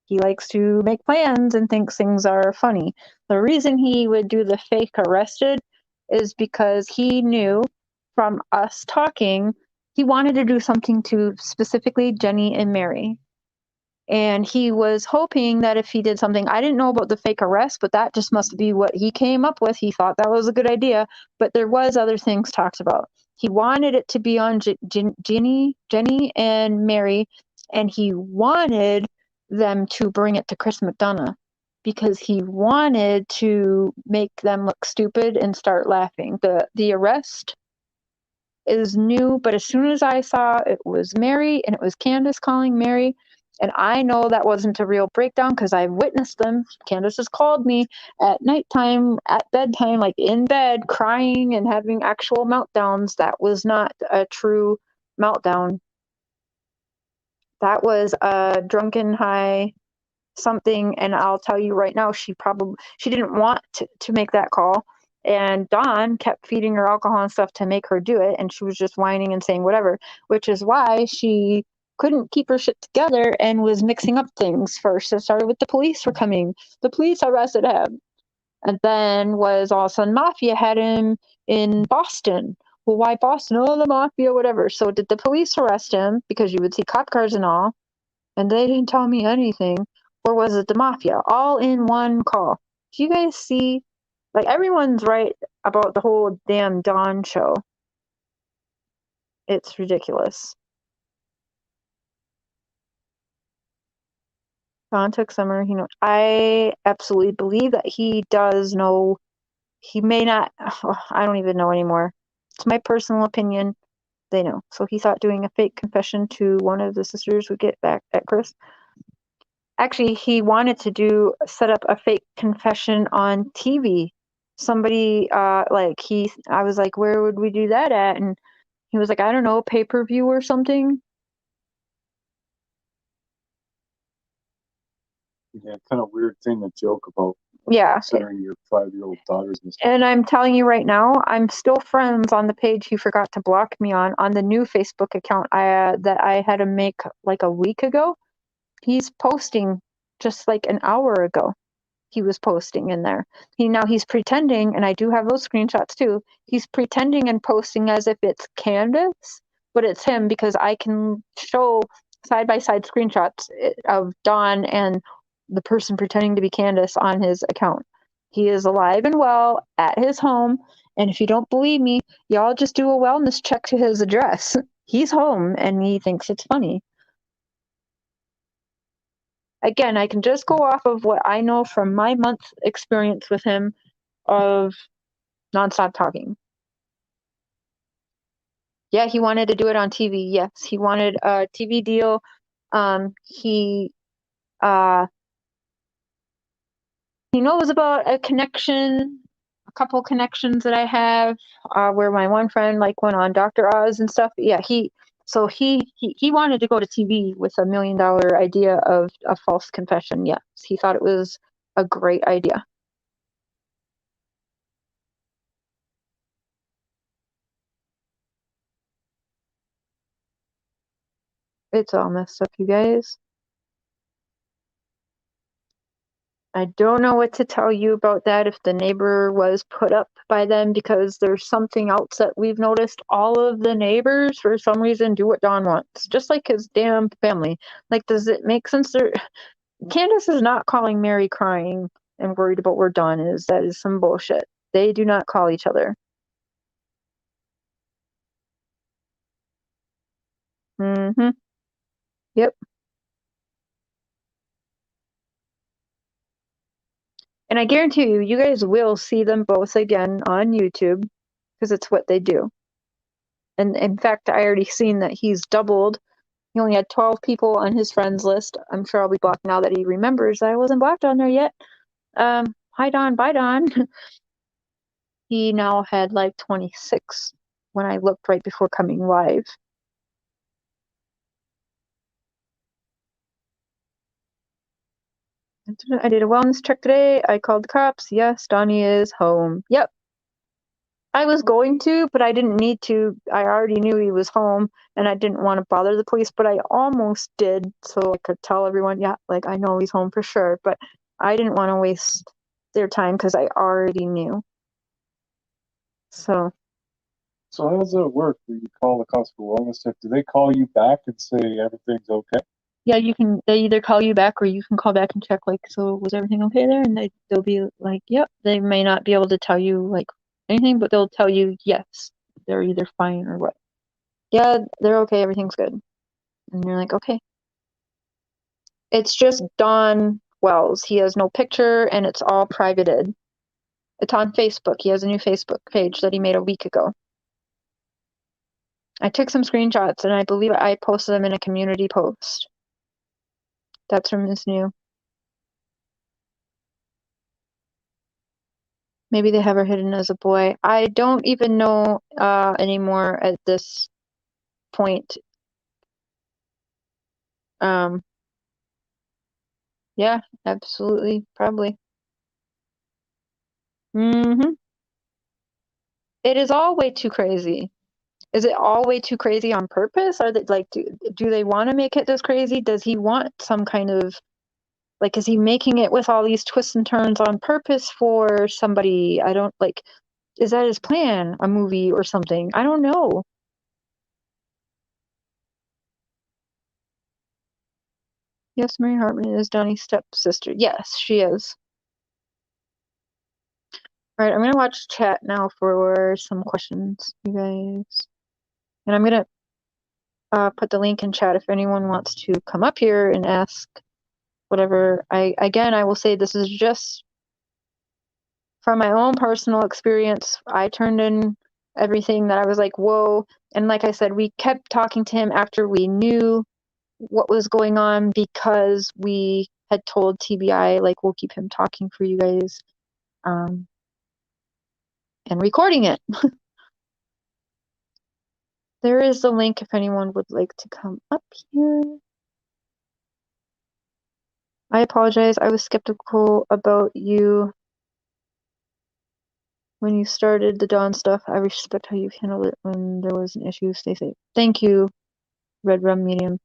likes to make plans and thinks things are funny. The reason he would do the fake arrested is because he knew from us talking, he wanted to do something to specifically Jenny and Mary. And he was hoping that if he did something, I didn't know about the fake arrest, but that just must be what he came up with. He thought that was a good idea, but there was other things talked about. He wanted it to be on Jenny and Mary, and he wanted them to bring it to Chris McDonough because he wanted to make them look stupid and start laughing. The arrest is new, but as soon as I saw it was Mary and it was Candace calling Mary, and I know that wasn't a real breakdown because I've witnessed them. Candace has called me at nighttime, at bedtime, like in bed, crying and having actual meltdowns. That was not a true meltdown. That was a drunken high something, and I'll tell you right now, she didn't want to make that call. And Dawn kept feeding her alcohol and stuff to make her do it, and she was just whining and saying whatever, which is why she couldn't keep her shit together and was mixing up things. First, it started with the police were coming. The police arrested him. And then was all of a sudden Mafia had him in Boston. Well, why Boston? Oh, the Mafia, whatever. So did the police arrest him? Because you would see cop cars and all. And they didn't tell me anything. Or was it the Mafia? All in one call. Do you guys see? Like, everyone's right about the whole damn Dawn show. It's ridiculous. Dawn took summer. I absolutely believe that he does know. He may not. I don't even know anymore. It's my personal opinion. They know. So he thought doing a fake confession to one of the sisters would get back at Chris. Actually, he wanted to set up a fake confession on TV. Somebody, I was like, where would we do that at? And he was like, I don't know, pay-per-view or something. Yeah, kind of weird thing to joke about. Yeah. Considering your 5-year-old daughter's mistake. And I'm telling you right now, I'm still friends on the page he forgot to block me on the new Facebook account that I had to make like a week ago. He's posting just like an hour ago. He was posting in there. He's pretending, and I do have those screenshots too. He's pretending and posting as if it's Candace, but it's him because I can show side-by-side screenshots of Dawn and the person pretending to be Candace on his account. He is alive and well at his home, and if you don't believe me, y'all just do a wellness check to his address. He's home, and he thinks it's funny. Again, I can just go off of what I know from my month's experience with him of nonstop talking. Yeah, he wanted to do it on TV. Yes, he wanted a TV deal. He knows about a couple connections that I have, where my one friend like went on Dr. Oz and stuff. Yeah, he So he wanted to go to TV with $1 million idea of a false confession. Yes, he thought it was a great idea. It's all messed up, you guys. I don't know what to tell you about that, if the neighbor was put up by them, because there's something else that we've noticed. All of the neighbors, for some reason, do what Don wants, just like his damn family. Like, does it make sense? Candace is not calling Mary crying and worried about where Don is. That is some bullshit. They do not call each other. Mm-hmm. Yep. And I guarantee you, you guys will see them both again on YouTube, because it's what they do. And in fact, I already seen that he's doubled. He only had 12 people on his friends list. I'm sure I'll be blocked now that he remembers that I wasn't blocked on there yet. Hi Don, bye Don. He now had like 26 when I looked right before coming live. I did a wellness check today. I called the cops. Yes, Donnie is home. Yep. I was going to, but I didn't need to. I already knew he was home, and I didn't want to bother the police, but I almost did, so I could tell everyone, yeah, like, I know he's home for sure, but I didn't want to waste their time because I already knew. So how does that work? Do you call the cops for wellness check? Do they call you back and say everything's okay? yeah, they either call you back, or you can call back and check, like, so was everything okay there? And they'll be like, yep. They may not be able to tell you like anything, but they'll tell you yes, they're either fine or what. Yeah, they're okay, everything's good. And you're like, okay. It's just Don Wells. He has no picture, and it's all privated. It's on Facebook. He has a new Facebook page that he made a week ago. I took some screenshots, and I believe I posted them in a community post. That's from this new. Maybe they have her hidden as a boy. I don't even know anymore at this point. Yeah, absolutely, probably. Mm-hmm. It is all way too crazy. Is it all way too crazy on purpose? Are they like, do they want to make it this crazy? Does he want some kind of, like, is he making it with all these twists and turns on purpose for somebody? I don't, like, is that his plan? A movie or something? I don't know. Yes, Mary Hartman is Donnie's stepsister. Yes, she is. All right, I'm gonna watch chat now for some questions, you guys. And I'm gonna put the link in chat if anyone wants to come up here and ask whatever. I will say this is just from my own personal experience. I turned in everything that I was like, whoa. And like I said, we kept talking to him after we knew what was going on, because we had told TBI, like, we'll keep him talking for you guys, and recording it. There is the link if anyone would like to come up here. I apologize. I was skeptical about you when you started the Dawn stuff. I respect how you handled it when there was an issue. Stay safe. Thank you, Red Rum Medium.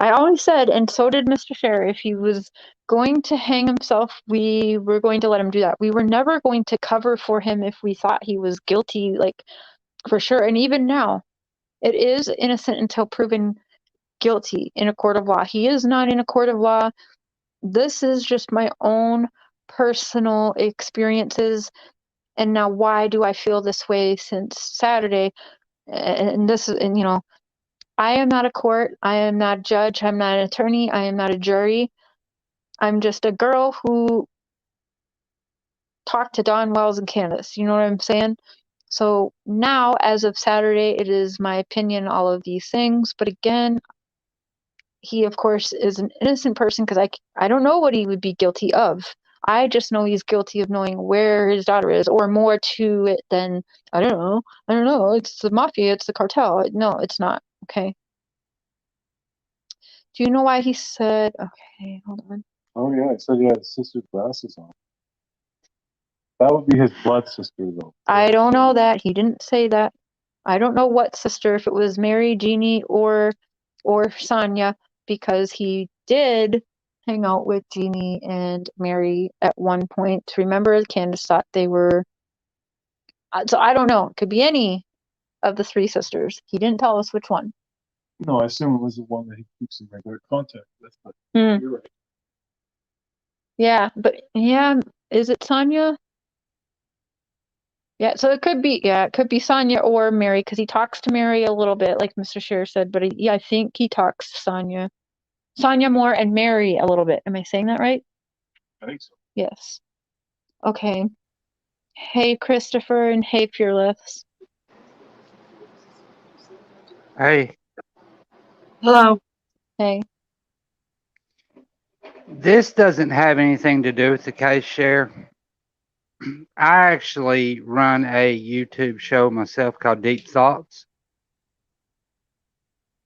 I always said, and so did Mr. Sheriff, if he was going to hang himself, we were going to let him do that. We were never going to cover for him if we thought he was guilty, like, for sure. And even now, it is innocent until proven guilty in a court of law. He is not in a court of law. This is just my own personal experiences. And now, why do I feel this way since Saturday? And this is, and I am not a court. I am not a judge. I'm not an attorney. I am not a jury. I'm just a girl who talked to Don Wells and Candace. You know what I'm saying? So now, as of Saturday, it is my opinion, all of these things. But again, he, of course, is an innocent person, because I don't know what he would be guilty of. I just know he's guilty of knowing where his daughter is, or more to it than, I don't know, it's the mafia, it's the cartel. No, it's not. Okay. Do you know why he said, okay, hold on. Oh yeah, I said he had his sister's glasses on. That would be his blood sister, though. I don't know that. He didn't say that. I don't know what sister, if it was Mary, Jeannie, or Sonia, because he did hang out with Jeannie and Mary at one point. Remember, Candace thought they were. So I don't know. It could be any of the three sisters. He didn't tell us which one. No, I assume it was the one that he keeps in regular contact with, but you're right. Yeah, but yeah, is it Sonia? Yeah, so it could be Sonia or Mary, because he talks to Mary a little bit, like Mr. Scherer said, but yeah, I think he talks to Sonia more, and Mary a little bit. Am I saying that right? I think so. Yes. Okay. Hey, Christopher, and hey, Fearless. Hey, Hello. Hey. this doesn't have anything to do with the case share. I actually run a YouTube show myself called Deep Thoughts,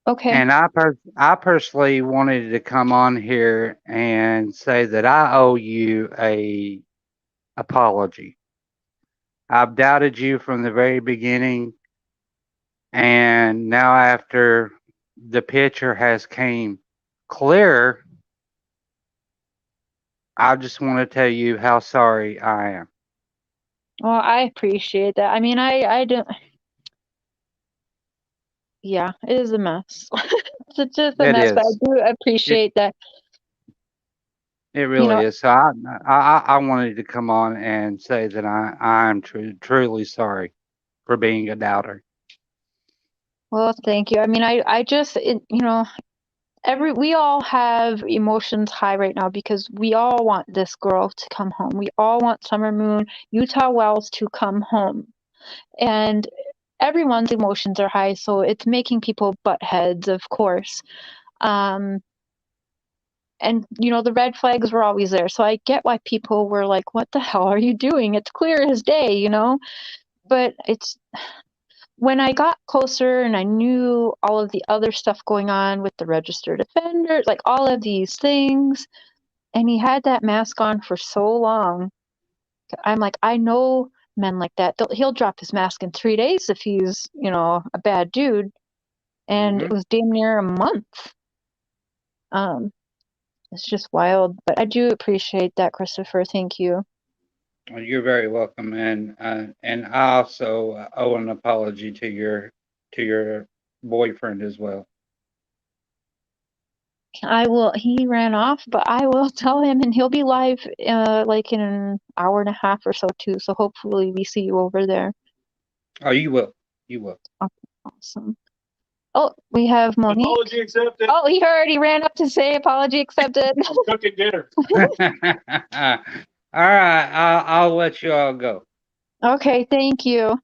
Okay. and I personally wanted to come on here and say that I owe you a apology. I've doubted you from the very beginning, and now after the picture has came clear, I just want to tell you how sorry I am. Well, I appreciate that. I mean, I don't. Yeah, it is a mess. It's just a It mess, but I is. do appreciate that. It You really know, is. So I wanted to come on and say that I'm truly sorry for being a doubter. well, thank you. I mean, I just, we all have emotions high right now because we all want this girl to come home. We all want Summer Moon, Utah Wells to come home. And everyone's emotions are high, so it's making people butt heads, of course. And the red flags were always there. So I get why people were like, what the hell are you doing? It's clear as day, But it's when I got closer and I knew all of the other stuff going on with the registered offender, like all of these things, and he had that mask on for so long. I'm like, I know men like that. He'll drop his mask in 3 days if he's, a bad dude. And it was damn near a month. It's just wild. But I do appreciate that, Christopher. Thank you. Well, you're very welcome, and I also owe an apology to your boyfriend as well. I will. He ran off, but I will tell him, and he'll be live like in an hour and a half or so too. So hopefully we see you over there. Oh, you will. You will. Awesome. Oh, we have Monique. Apology accepted. Oh, he already ran up to say apology accepted. I'm cooking dinner. All right, I'll let you all go. Okay, thank you.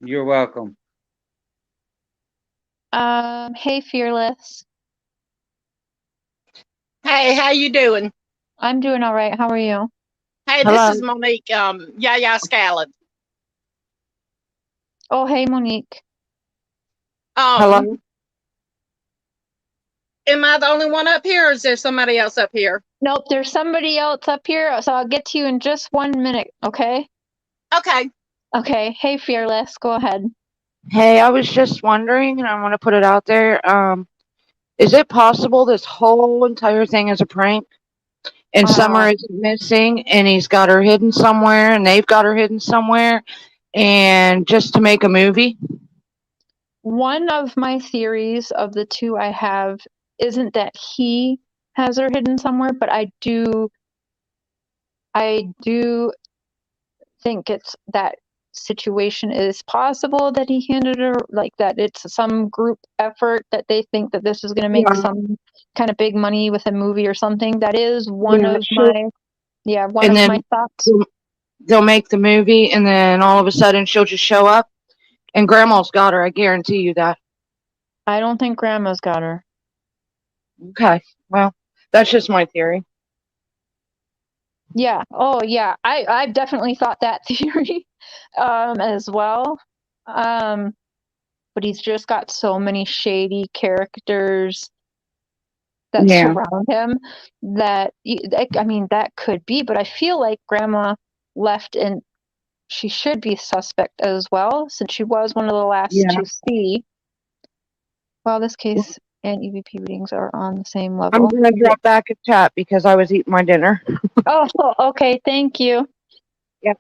You're welcome. Hey, Fearless. Hey, how you doing? I'm doing all right. How are you? Hey, Hello. this is Monique. Yaya Scallon. Oh, hey, Monique. Hello. Am I the only one up here, or is there somebody else up here? Nope, there's somebody else up here, so I'll get to you in just 1 minute, okay? Okay. Okay. Hey, Fearless, go ahead. Hey, I was just wondering, and I want to put it out there. Is it possible this whole entire thing is a prank? And Summer is missing, and he's got her hidden somewhere, and they've got her hidden somewhere, and just to make a movie? One of my theories of the two I have isn't that he has her hidden somewhere, but I do think it's that situation is possible that he handed her, like that it's some group effort that they think that this is going to make some kind of big money with a movie or something. That is one of my thoughts. They'll make the movie, and then all of a sudden she'll just show up, and Grandma's got her. I guarantee you that. I don't think Grandma's got her. Okay, well, that's just my theory. Yeah. Oh, yeah. I've definitely thought that theory as well. But he's just got so many shady characters that Yeah. surround him that I mean that could be, but I feel like Grandma left and she should be suspect as well since she was one of the last Yeah. to see. Well, this case and EVP readings are on the same I'm level. gonna drop back a chat because I was eating my dinner. Oh, okay. Thank you. Yep.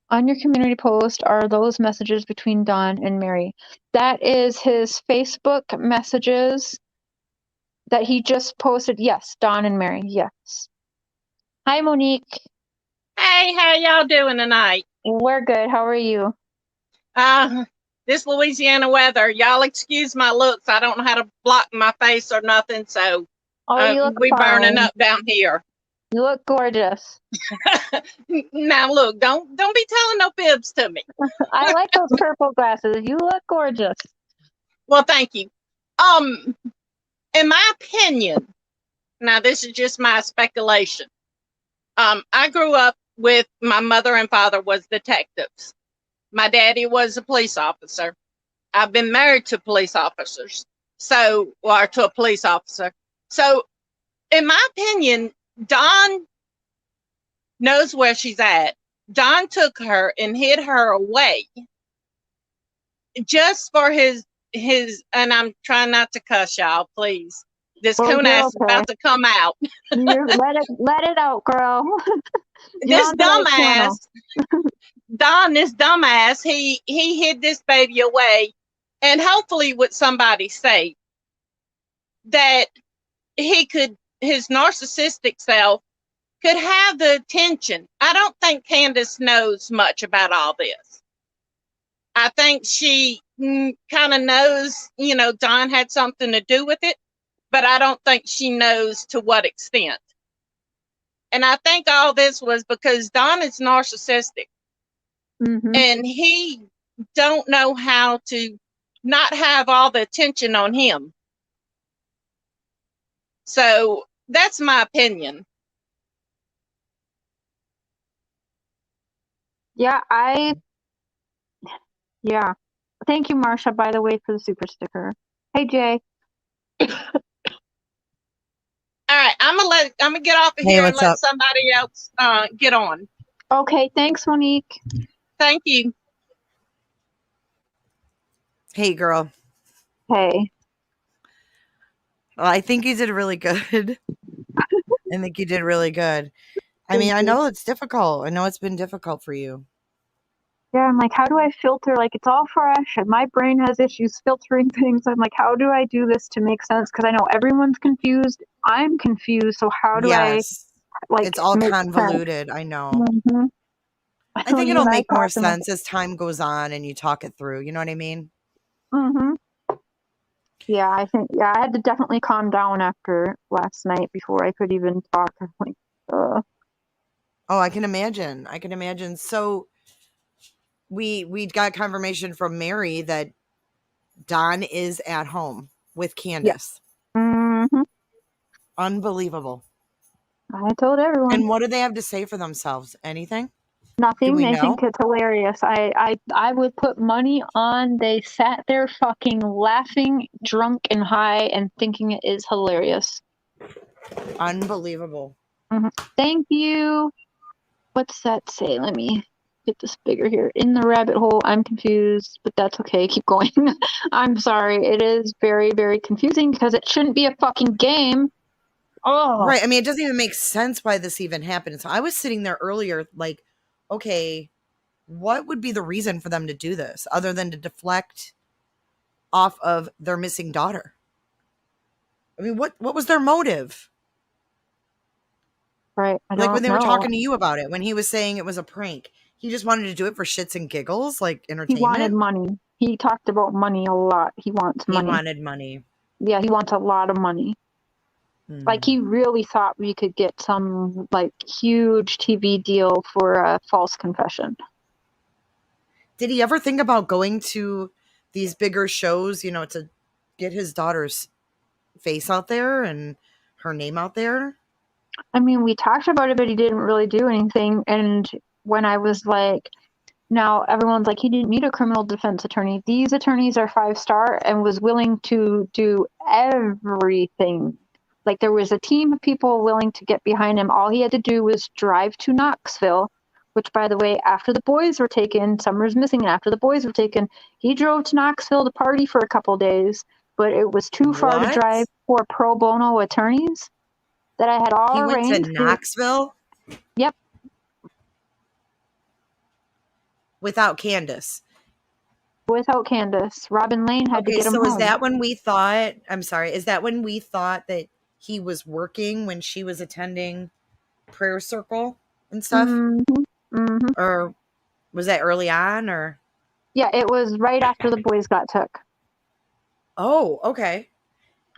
On your community post are those messages between Don and Mary. That is his Facebook messages that he just posted. Yes, Don and Mary. Yes. Hi, Monique. Hey, how y'all doing tonight? We're good. How are you? This Louisiana weather, y'all excuse my looks. I don't know how to block my face or nothing, so Oh, you look we burning fine. up down here. You look gorgeous. Now look, don't be telling no fibs to me. I like those purple glasses. You look gorgeous. Well, thank you. In my opinion, now this is just my speculation. I grew up with my mother and father was detectives. My daddy was a police officer. I've been married to police officers, or to a police officer. So, in my opinion, Don knows where she's at. Don took her and hid her away just for his, and I'm trying not to cuss y'all, please. This Well, coon you're ass is okay. about to come out. Let it out, girl. This dumbass, Don, this dumbass, he hid this baby away, and hopefully with somebody safe that his narcissistic self could have the attention. I don't think Candace knows much about all this. I think she kind of knows, Don had something to do with it, but I don't think she knows to what extent. And I think all this was because Don is narcissistic. Mm-hmm. And he don't know how to not have all the attention on him. So that's my opinion. Yeah, yeah. Thank you, Marsha, by the way, for the super sticker. Hey, Jay. All right, I'm gonna get off of Hey, here and what's let up? somebody else get on. Okay, thanks, Monique. Thank you. Hey, girl. Hey. Well, I think you did really good. I think you did really good. I mean, I Thank you. know it's difficult. I know it's been difficult for you. Yeah, I'm like, how do I filter? Like, it's all fresh, and my brain has issues filtering things. I'm like, how do I do this to make sense? Because I know everyone's confused. I'm confused. So how do I Yes. like It's all make sense? convoluted. I know. Mm-hmm. I think You it'll and I make more talked and sense as time goes on and you talk it through. You know what I mean? mm-hmm. Yeah, I think I had to definitely calm down after last night before I could even talk. I'm like, Oh, I can imagine. I can imagine. So we got confirmation from Mary that Don is at home with yeah. Candace. Mm-hmm. Unbelievable. I told everyone. And what do they have to say for themselves? Anything? Do Nothing. we They know? think it's hilarious. I would put money on they sat there fucking laughing, drunk and high, and thinking it is hilarious. Unbelievable. Mm-hmm. Thank you. What's that say? Let me get this bigger here. In the rabbit hole, I'm confused, but that's okay. Keep going. I'm sorry. It is very, very confusing because it shouldn't be a fucking game. Oh, Right. I mean, it doesn't even make sense why this even happened. So I was sitting there earlier, like, okay, what would be the reason for them to do this other than to deflect off of their missing daughter? I mean, what was their motive? right. I Like when don't they were know. talking to you about it, when he was saying it was a prank, he just wanted to do it for shits and giggles, like He wanted entertainment. money. He talked about money a lot. He wants He money. wanted money. Yeah, he wants a lot of money. Like he really thought we could get some like huge TV deal for a false confession. Did he ever think about going to these bigger shows, to get his daughter's face out there and her name out there? I mean, we talked about it, but he didn't really do anything. And when I was like, now everyone's like, he didn't need a criminal defense attorney. These attorneys are 5-star and was willing to do everything. Like there was a team of people willing to get behind him. All he had to do was drive to Knoxville, which by the way, after the boys were taken, Summer's missing, and after the boys were taken, he drove to Knoxville to party for a couple days, but it was too far to What? drive for pro bono attorneys that I had all He went to arranged. Knoxville Yep. without Candace. Without Candace. Robin Lane had to Okay, get him so is home. that when we thought, I'm sorry, is that when we thought that he was working when she was attending prayer circle and stuff? Or was that early on or? Yeah, it was right after the boys got took. Oh, okay.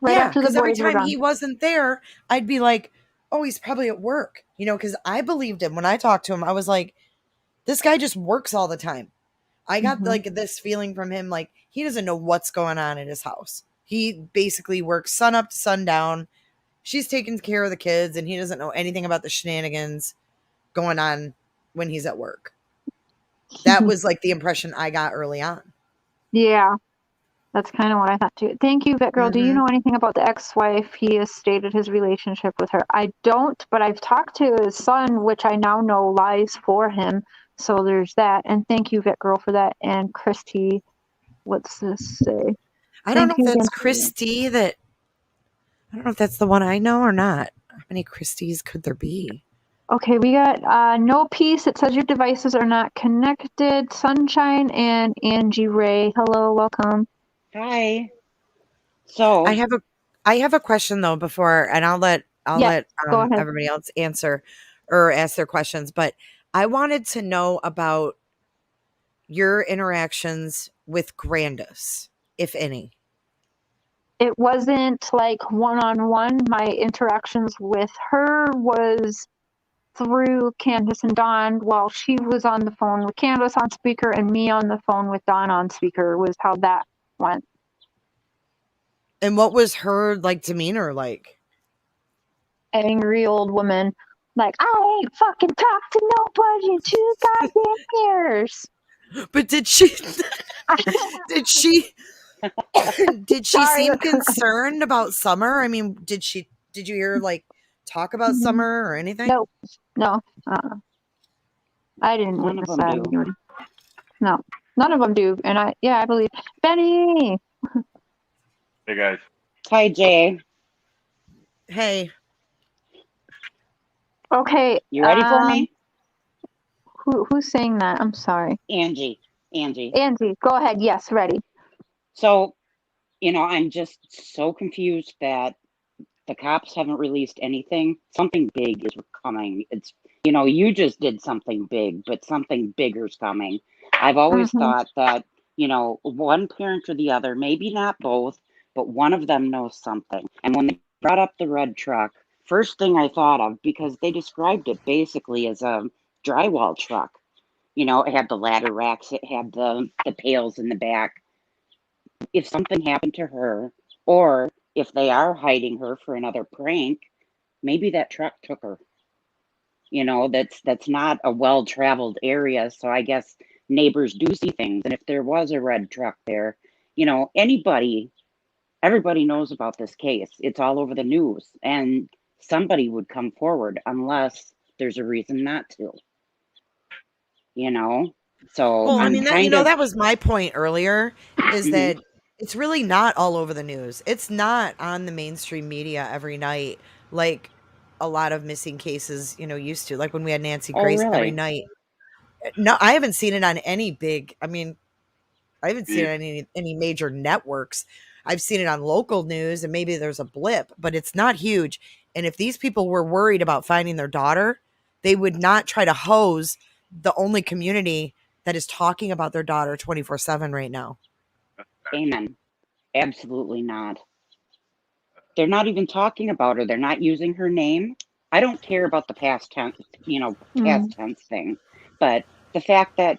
Right Yeah, after the because every boys were time gone. he wasn't there, I'd be like, oh, he's probably at work, because I believed him when I talked to him. I was like, this guy just works all the time. I got like this feeling from him, like he doesn't know what's going on in his house. He basically works sun up to sundown. She's taking care of the kids, and he doesn't know anything about the shenanigans going on when he's at work. That was like the impression I got early on. Yeah, that's kind of what I thought too. Thank you, Vet Girl. Do you know anything about the ex-wife? He has stated his relationship with her. I don't, but I've talked to his son, which I now know lies for him. So there's that. And thank you, Vet Girl, for that. And Christy, what's this say? I don't know if that's again. Christy that. I don't know if that's the one I know or not. How many Christies could there be? Okay, we got No Peace. It says your devices are not connected. Sunshine and Angie Ray. Hello, welcome. Hi. So I have a question though before, and I'll let go ahead. everybody else answer or ask their questions. But I wanted to know about your interactions with Grandis, if any. It wasn't like one-on-one. My interactions with her was through Candace and Dawn while she was on the phone with Candace on speaker and me on the phone with Dawn on speaker was how that went. And what was her demeanor like? Angry old woman. Like, I ain't fucking talked to nobody in 2 goddamn years. But did she seem concerned about Summer? I mean, did you hear talk about Summer or anything? No. I didn't witness that anyway. No, none of them do. And I believe Benny. Hey guys. Hi, Jay. Hey. Okay. You ready for me? Who's saying that? I'm sorry. Angie. Angie, go ahead. Yes, ready. So, I'm just so confused that the cops haven't released anything. Something big is coming. It's, you just did something big, but something bigger's coming. I've always thought that, one parent or the other, maybe not both, but one of them knows something. And when they brought up the red truck, first thing I thought of, because they described it basically as a drywall truck. It had the ladder racks, it had the pails in the back. If something happened to her, or if they are hiding her for another prank, maybe that truck took her. That's not a well-traveled area, so I guess neighbors do see things. And if there was a red truck there, everybody knows about this case. It's all over the news, and somebody would come forward unless there's a reason not to. So well, I mean, that was my point earlier, is that it's really not all over the news. It's not on the mainstream media every night like a lot of missing cases, used to. Like when we had Nancy Grace every night. No, I haven't seen it on any big. I mean, I haven't seen it on any major networks. I've seen it on local news, and maybe there's a blip, but it's not huge. And if these people were worried about finding their daughter, they would not try to hose the only community that is talking about their daughter 24/7 right now. Amen. Absolutely not. They're not even talking about her. They're not using her name. I don't care about the past tense, past tense thing, but the fact that,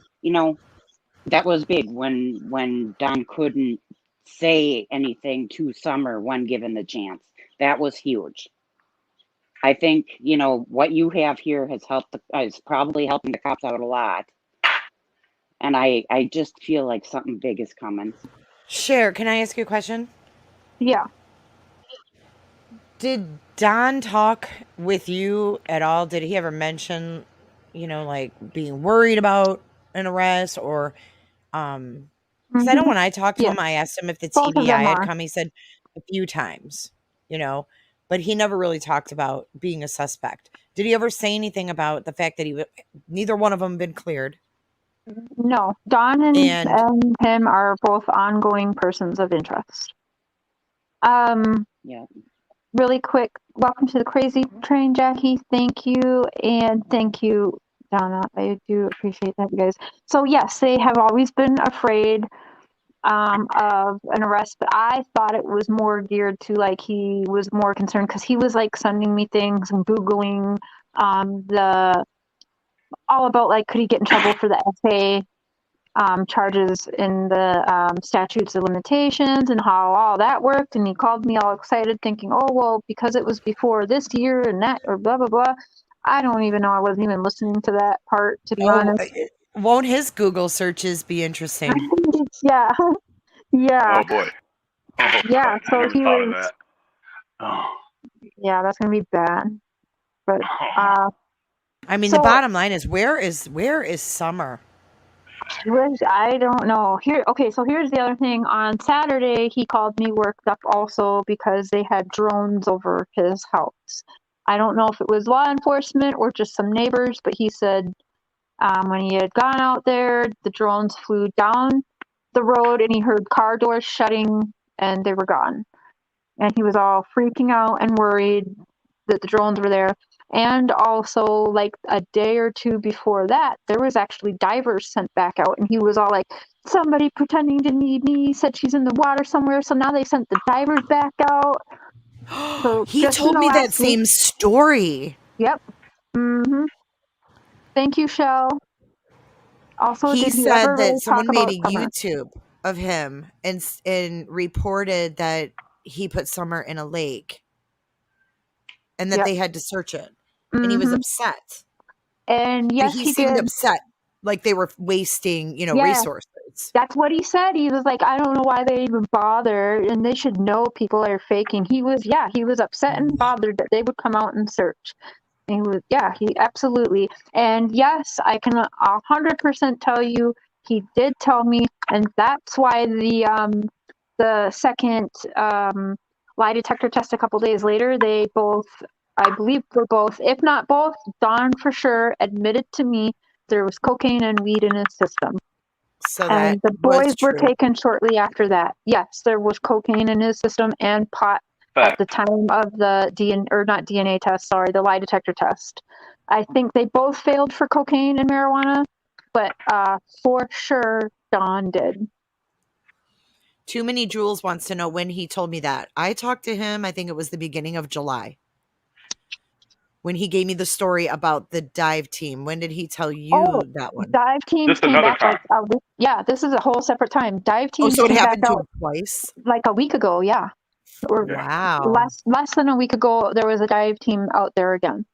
that was big when Don couldn't say anything to Summer when given the chance. That was huge. I think, you know, what you have here has is probably helping the cops out a lot. And I just feel like something big is coming. Cher, can I ask you a question? Yeah. Did Don talk with you at all? Did he ever mention, like being worried about an arrest or, because I know when I talked to Yeah. him, I asked him if the Both of TBI them had are. come. He said a few times, but he never really talked about being a suspect. Did he ever say anything about the fact that neither one of them been cleared? No, Don And and him are both ongoing persons of interest. Yeah. Really quick, welcome to the crazy train, Jackie. Thank you, and thank you, Donna. I do appreciate that, you guys. So yes, they have always been afraid of an arrest, but I thought it was more geared to like he was more concerned because he was like sending me things and googling the all about like could he get in trouble for the SA charges in the statutes of limitations and how all that worked. And he called me all excited thinking, oh, well, because it was before this year and that or blah, blah, blah. I don't even know. I wasn't even listening to that part, to be honest. Won't his Google searches be interesting? Yeah. Yeah. Oh boy. Oh, Yeah. I So never he thought of was, that. Oh. yeah, that's going to be bad. But, I mean, so, the bottom line is where is Summer? I don't know. Okay, so here's the other thing. On Saturday, he called me worked up also because they had drones over his house. I don't know if it was law enforcement or just some neighbors, but he said when he had gone out there, the drones flew down the road and he heard car doors shutting and they were gone. And he was all freaking out and worried that the drones were there. And also, like a day or two before that, there was actually divers sent back out, and he was all like, "Somebody pretending to need me said she's in the water somewhere." So now they sent the divers back out. So He just in told the me that last week. same story. Yep. Mm-hmm. Thank you, Shell. Also, He did he said ever that really talk someone made about a Summer? YouTube of him and reported that he put Summer in a lake and that Yep. they had to search it. And he was Mm-hmm. upset. And yes, He he seemed did. upset, like they were wasting, Yeah. resources. That's what he said. He was like, I don't know why they even bother, and they should know people are faking. He was upset and bothered that they would come out and search. And he absolutely. And yes, I can 100% tell you, he did tell me, and that's why the second lie detector test a couple days later, they both, I believe, were both, if not both, Don for sure admitted to me there was cocaine and weed in his system. So And that the was boys were true. taken shortly after that. Yes, there was cocaine in his system and pot at the time of the not DNA test, sorry, the lie detector test. I think they both failed for cocaine and marijuana, but for sure Don did. Too Many Jules wants to know when he told me that. I talked to him, I think it was the beginning of July. When he gave me the story about the dive team. When did he tell you that one? Dive teams Just came another back like time. a week. Yeah, this is a whole separate time. Dive teams so it came back happened to out him twice? like a week ago, yeah. Or Wow. less than a week ago, there was a dive team out there again.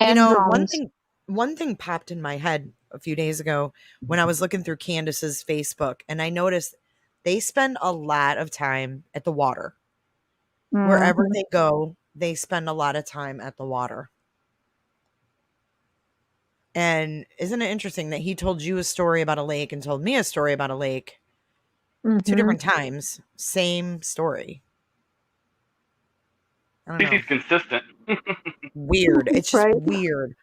And drones. One thing popped in my head a few days ago when I was looking through Candace's Facebook, and I noticed they spend a lot of time at the water. Wherever Mhm. they go, they spend a lot of time at the water. And isn't it interesting that he told you a story about a lake and told me a story about a lake? Mhm. 2 different times, same story. I don't know. He's consistent. Weird. It's just Right. weird.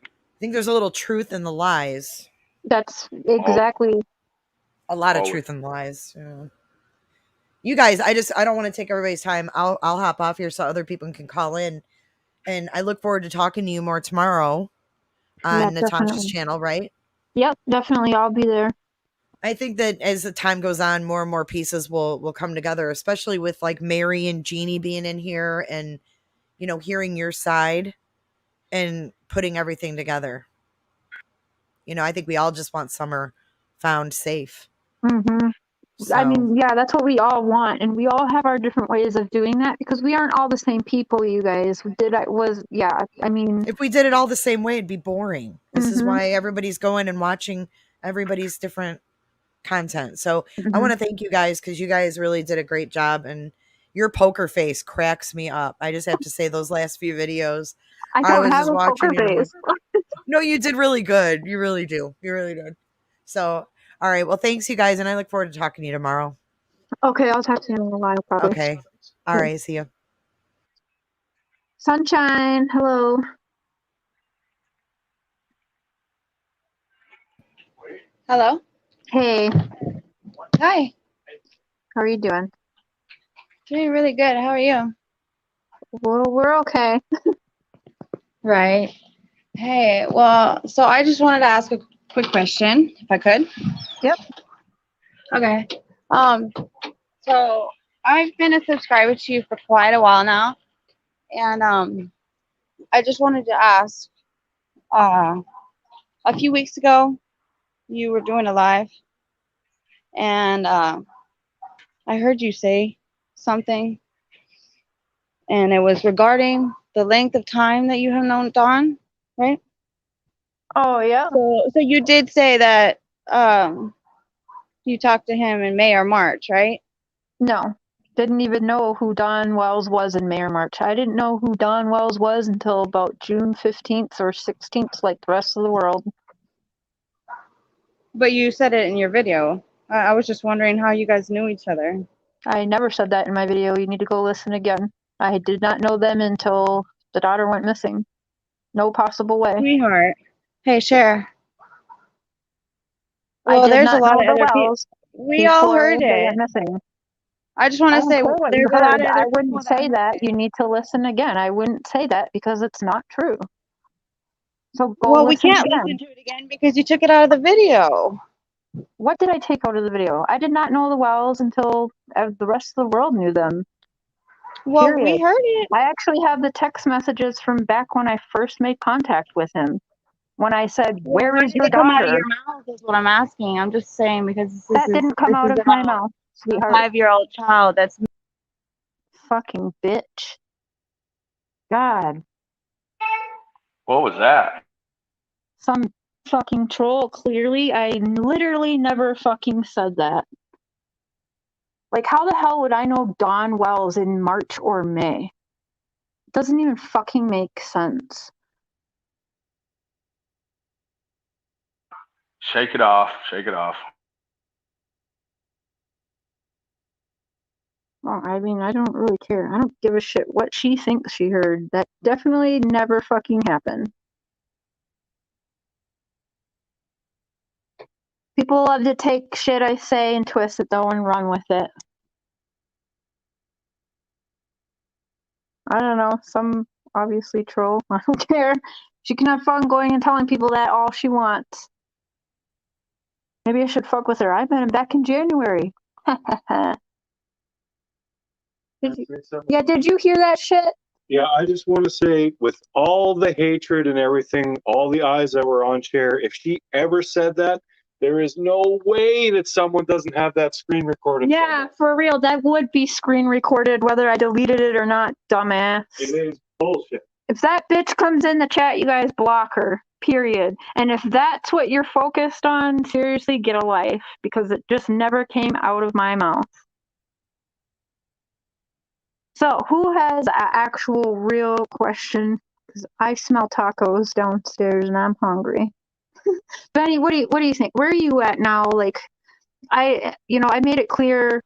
I think there's a little truth in the lies. That's exactly. A lot of Always. truth in the lies. Yeah. You guys, I don't want to take everybody's time. I'll hop off here so other people can call in. And I look forward to talking to you more tomorrow on Natasha's Definitely. channel, right? Yep, definitely. I'll be there. I think that as the time goes on, more and more pieces will come together, especially with like Mary and Jeannie being in here and, hearing your side and putting everything together. I think we all just want Summer found safe. Mm-hmm. I So mean, yeah, that's what we all want, and we all have our different ways of doing that because we aren't all the same people, you guys. I mean, if we did it all the same way, it'd be boring. This is mhm, why everybody's going and watching everybody's different content. So I mhm. want to thank you guys because you guys really did a great job, and your poker face cracks me up. I just have to say, those last few videos, I I don't was have just a watching poker and I'm like, face. no, you did really good. You really do. You really did. So, all right. Well, thanks, you guys, and I look forward to talking to you tomorrow. Okay, I'll talk to you in a while, probably. Okay. All Okay. right. See you. Sunshine, hello. Hello. Hey, Hi. how are you doing? Doing really good. How are you? Well, we're okay. Right. Hey, well, so I just wanted to ask a quick question, if I could. Yep. Okay. Um, so I've been a subscriber to you for quite a while now, and I just wanted to ask, a few weeks ago, you were doing a live, and I heard you say something, and it was regarding the length of time that you have known Don, right? Oh, yeah. So you did say that you talked to him in May or March, right? No, didn't even know who Don Wells was in May or March. I didn't know who Don Wells was until about June 15th or 16th, like the rest of the world. But you said it in your video. I was just wondering how you guys knew each other. I never said that in my video. You need to go listen again. I did not know them until the daughter went missing. No possible way. Sweetheart. Hey, Cher. I Well, did there's a not lot know of the other people. Wells We all before heard they it. went missing. I just want I to don't say care what you there's a lot heard. of I other people wouldn't that say heard that. You it. need to listen again. I wouldn't say that because it's not true. So go Well, we listen can't again. listen to it again because you took it out of the video. What did I take out of the video? I did not know the Wells until the rest of the world knew them. Well, we Period. heard it. I actually have the text messages from back when I first made contact with him. When I said, Well, "Where when is did your it come out of daughter?" your mouth is what I'm asking. I'm just saying because this That is didn't come this out is of my about mouth, a sweetheart. 5-year-old child that's Fucking bitch. God. What was that? Some fucking troll, clearly. I literally never fucking said that. Like, how the hell would I know Don Wells in March or May? It doesn't even fucking make sense. Shake it off. Shake it off. Well, I mean, I don't really care. I don't give a shit what she thinks she heard. That definitely never fucking happened. People love to take shit I say and twist it though and run with it. I don't know. Some obviously troll. I don't care. She can have fun going and telling people that all she wants. Maybe I should fuck with her. I met him back in January. Did you hear that shit? Yeah, I just want to say, with all the hatred and everything, all the eyes that were on Cher, if she ever said that, there is no way that someone doesn't have that screen recorded. Yeah, somewhere. for real. That would be screen recorded whether I deleted it or not, dumbass. It is bullshit. If that bitch comes in the chat, you guys block her. Period. And if that's what you're focused on, seriously, get a life. Because it just never came out of my mouth. So, who has an actual real question? Because I smell tacos downstairs and I'm hungry. Benny, what do you think? Where are you at now? Like, I made it clear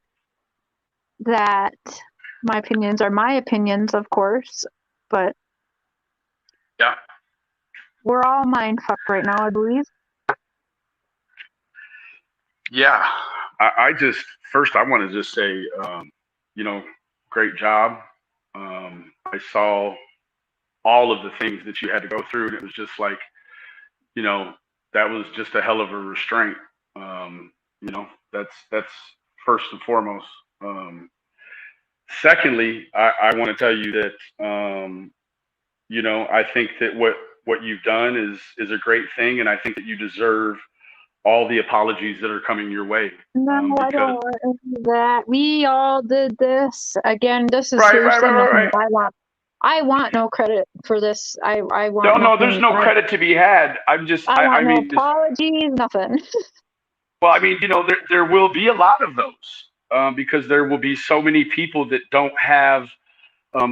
that my opinions are my opinions, of course, but Yeah. we're all mind fucked right now, I believe. Yeah. I just, first, I want to just say, great job. I saw all of the things that you had to go through, and it was just like, that was just a hell of a restraint. That's first and foremost. Secondly, I want to tell you that, I think that what you've done is a great thing, and I think that you deserve all the apologies that are coming your way. No, I don't Because want any of that. We all did this. Again, this is right, seriously nothing right. I want no credit for this. I want No, there's nothing. no credit to be had. I'm just, I I want no mean, just, apologies, nothing. well, I mean, there will be a lot of those because there will be so many people that don't have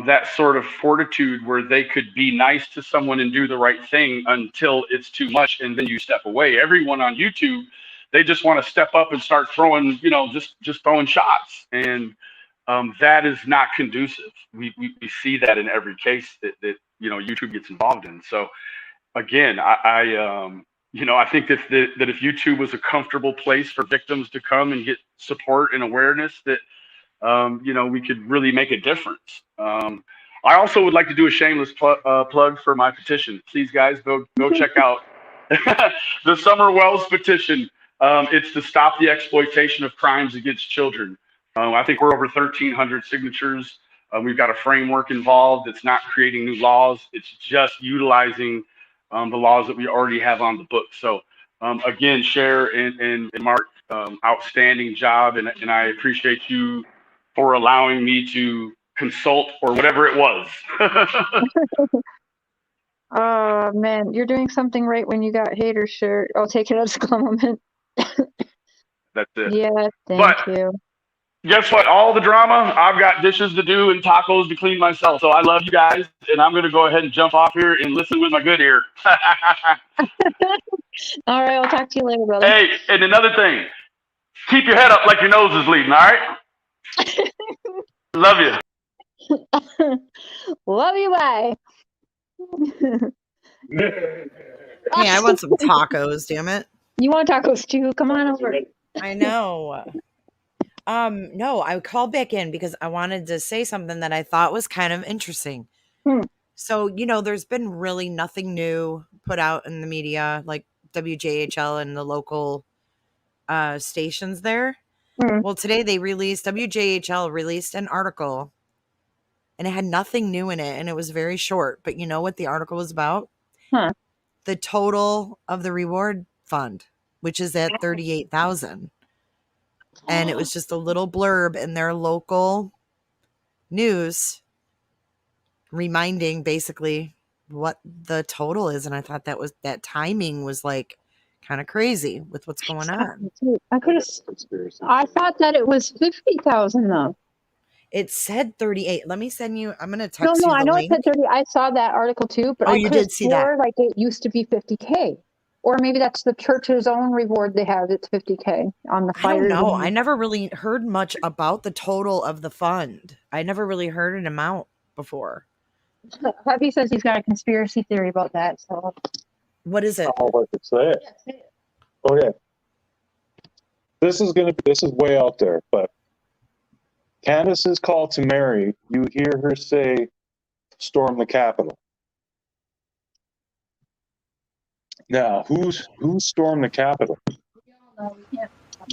that sort of fortitude where they could be nice to someone and do the right thing until it's too much, and then you step away. Everyone on YouTube, they just want to step up and start throwing, just throwing shots, and that is not conducive. We see that in every case that YouTube gets involved in. So again, I think that if YouTube was a comfortable place for victims to come and get support and awareness, that we could really make a difference. I also would like to do a shameless plug for my petition. Please, guys, go check out the Summer Wells petition. It's to stop the exploitation of crimes against children. I think we're over 1,300 signatures. We've got a framework involved. It's not creating new laws. It's just utilizing the laws that we already have on the book. So again, Cher and Mark, outstanding job, and I appreciate you for allowing me to consult or whatever it was. Oh man, you're doing something right when you got haters, Cher. I'll take it as a compliment. That's it. Yeah, thank you. Guess what? All the drama, I've got dishes to do and tacos to clean myself. So I love you guys, and I'm going to go ahead and jump off here and listen with my good ear. All right, I'll talk to you later, brother. Hey, and another thing, keep your head up like your nose is bleeding, all right? Love you. Love you, bye. Hey, I want some tacos, damn it. You want tacos too? Come on over. I know. No, I called back in because I wanted to say something that I thought was kind of interesting. So, there's been really nothing new put out in the media, like WJHL and the local stations there. Well, today WJHL released an article, and it had nothing new in it, and it was very short. But you know what the article was about? The total of the reward fund, which is at $38,000. And it was just a little blurb in their local news reminding basically what the total is. And I thought that timing was like kind of crazy with what's going on. I thought that it was 50,000 though. It said 38. Let me send you. I'm going to text you No, the I know link. it said 30. I saw that article too, but you did see that. Like it used to be 50K. Or maybe that's the church's own reward they have. It's 50K on the fire. I don't know. I never really heard much about the total of the fund. I never really heard an amount before. Hubby says he's got a conspiracy theory about that. So, what is it? I'll let it say it. Okay. This is way out there, but Candace's call to Mary, you hear her say, storm the Capitol. Now, who's stormed the Capitol?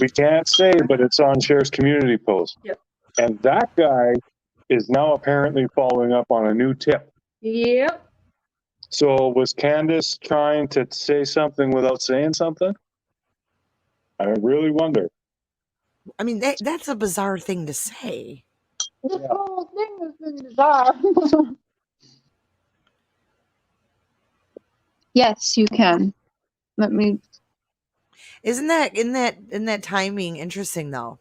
We can't say, but it's on Cher's community post. Yep. And that guy is now apparently following up on a new tip. Yep. So was Candace trying to say something without saying something? I really wonder. I mean, that's a bizarre thing to say. This whole thing has been bizarre. Yes, you can. Let me. Isn't that timing interesting though?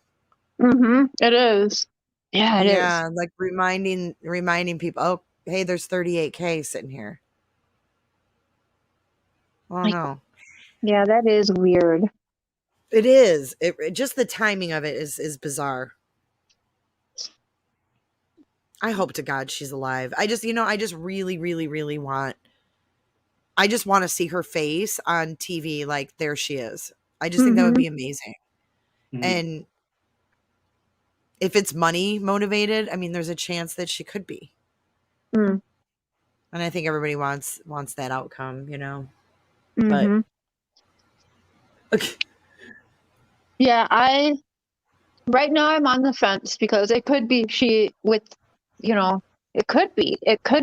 It is. Yeah, it is. Yeah, like reminding people, oh, hey, there's 38K sitting here. Oh no. Yeah, that is weird. It is. It just the timing of it is bizarre. I hope to God she's alive. I just really, really, really want to see her face on TV. Like, there she is. I just think that would be amazing. And if it's money motivated, I mean, there's a chance that she could be. And I think everybody wants that outcome, But okay. Yeah, right now I'm on the fence because it could be it could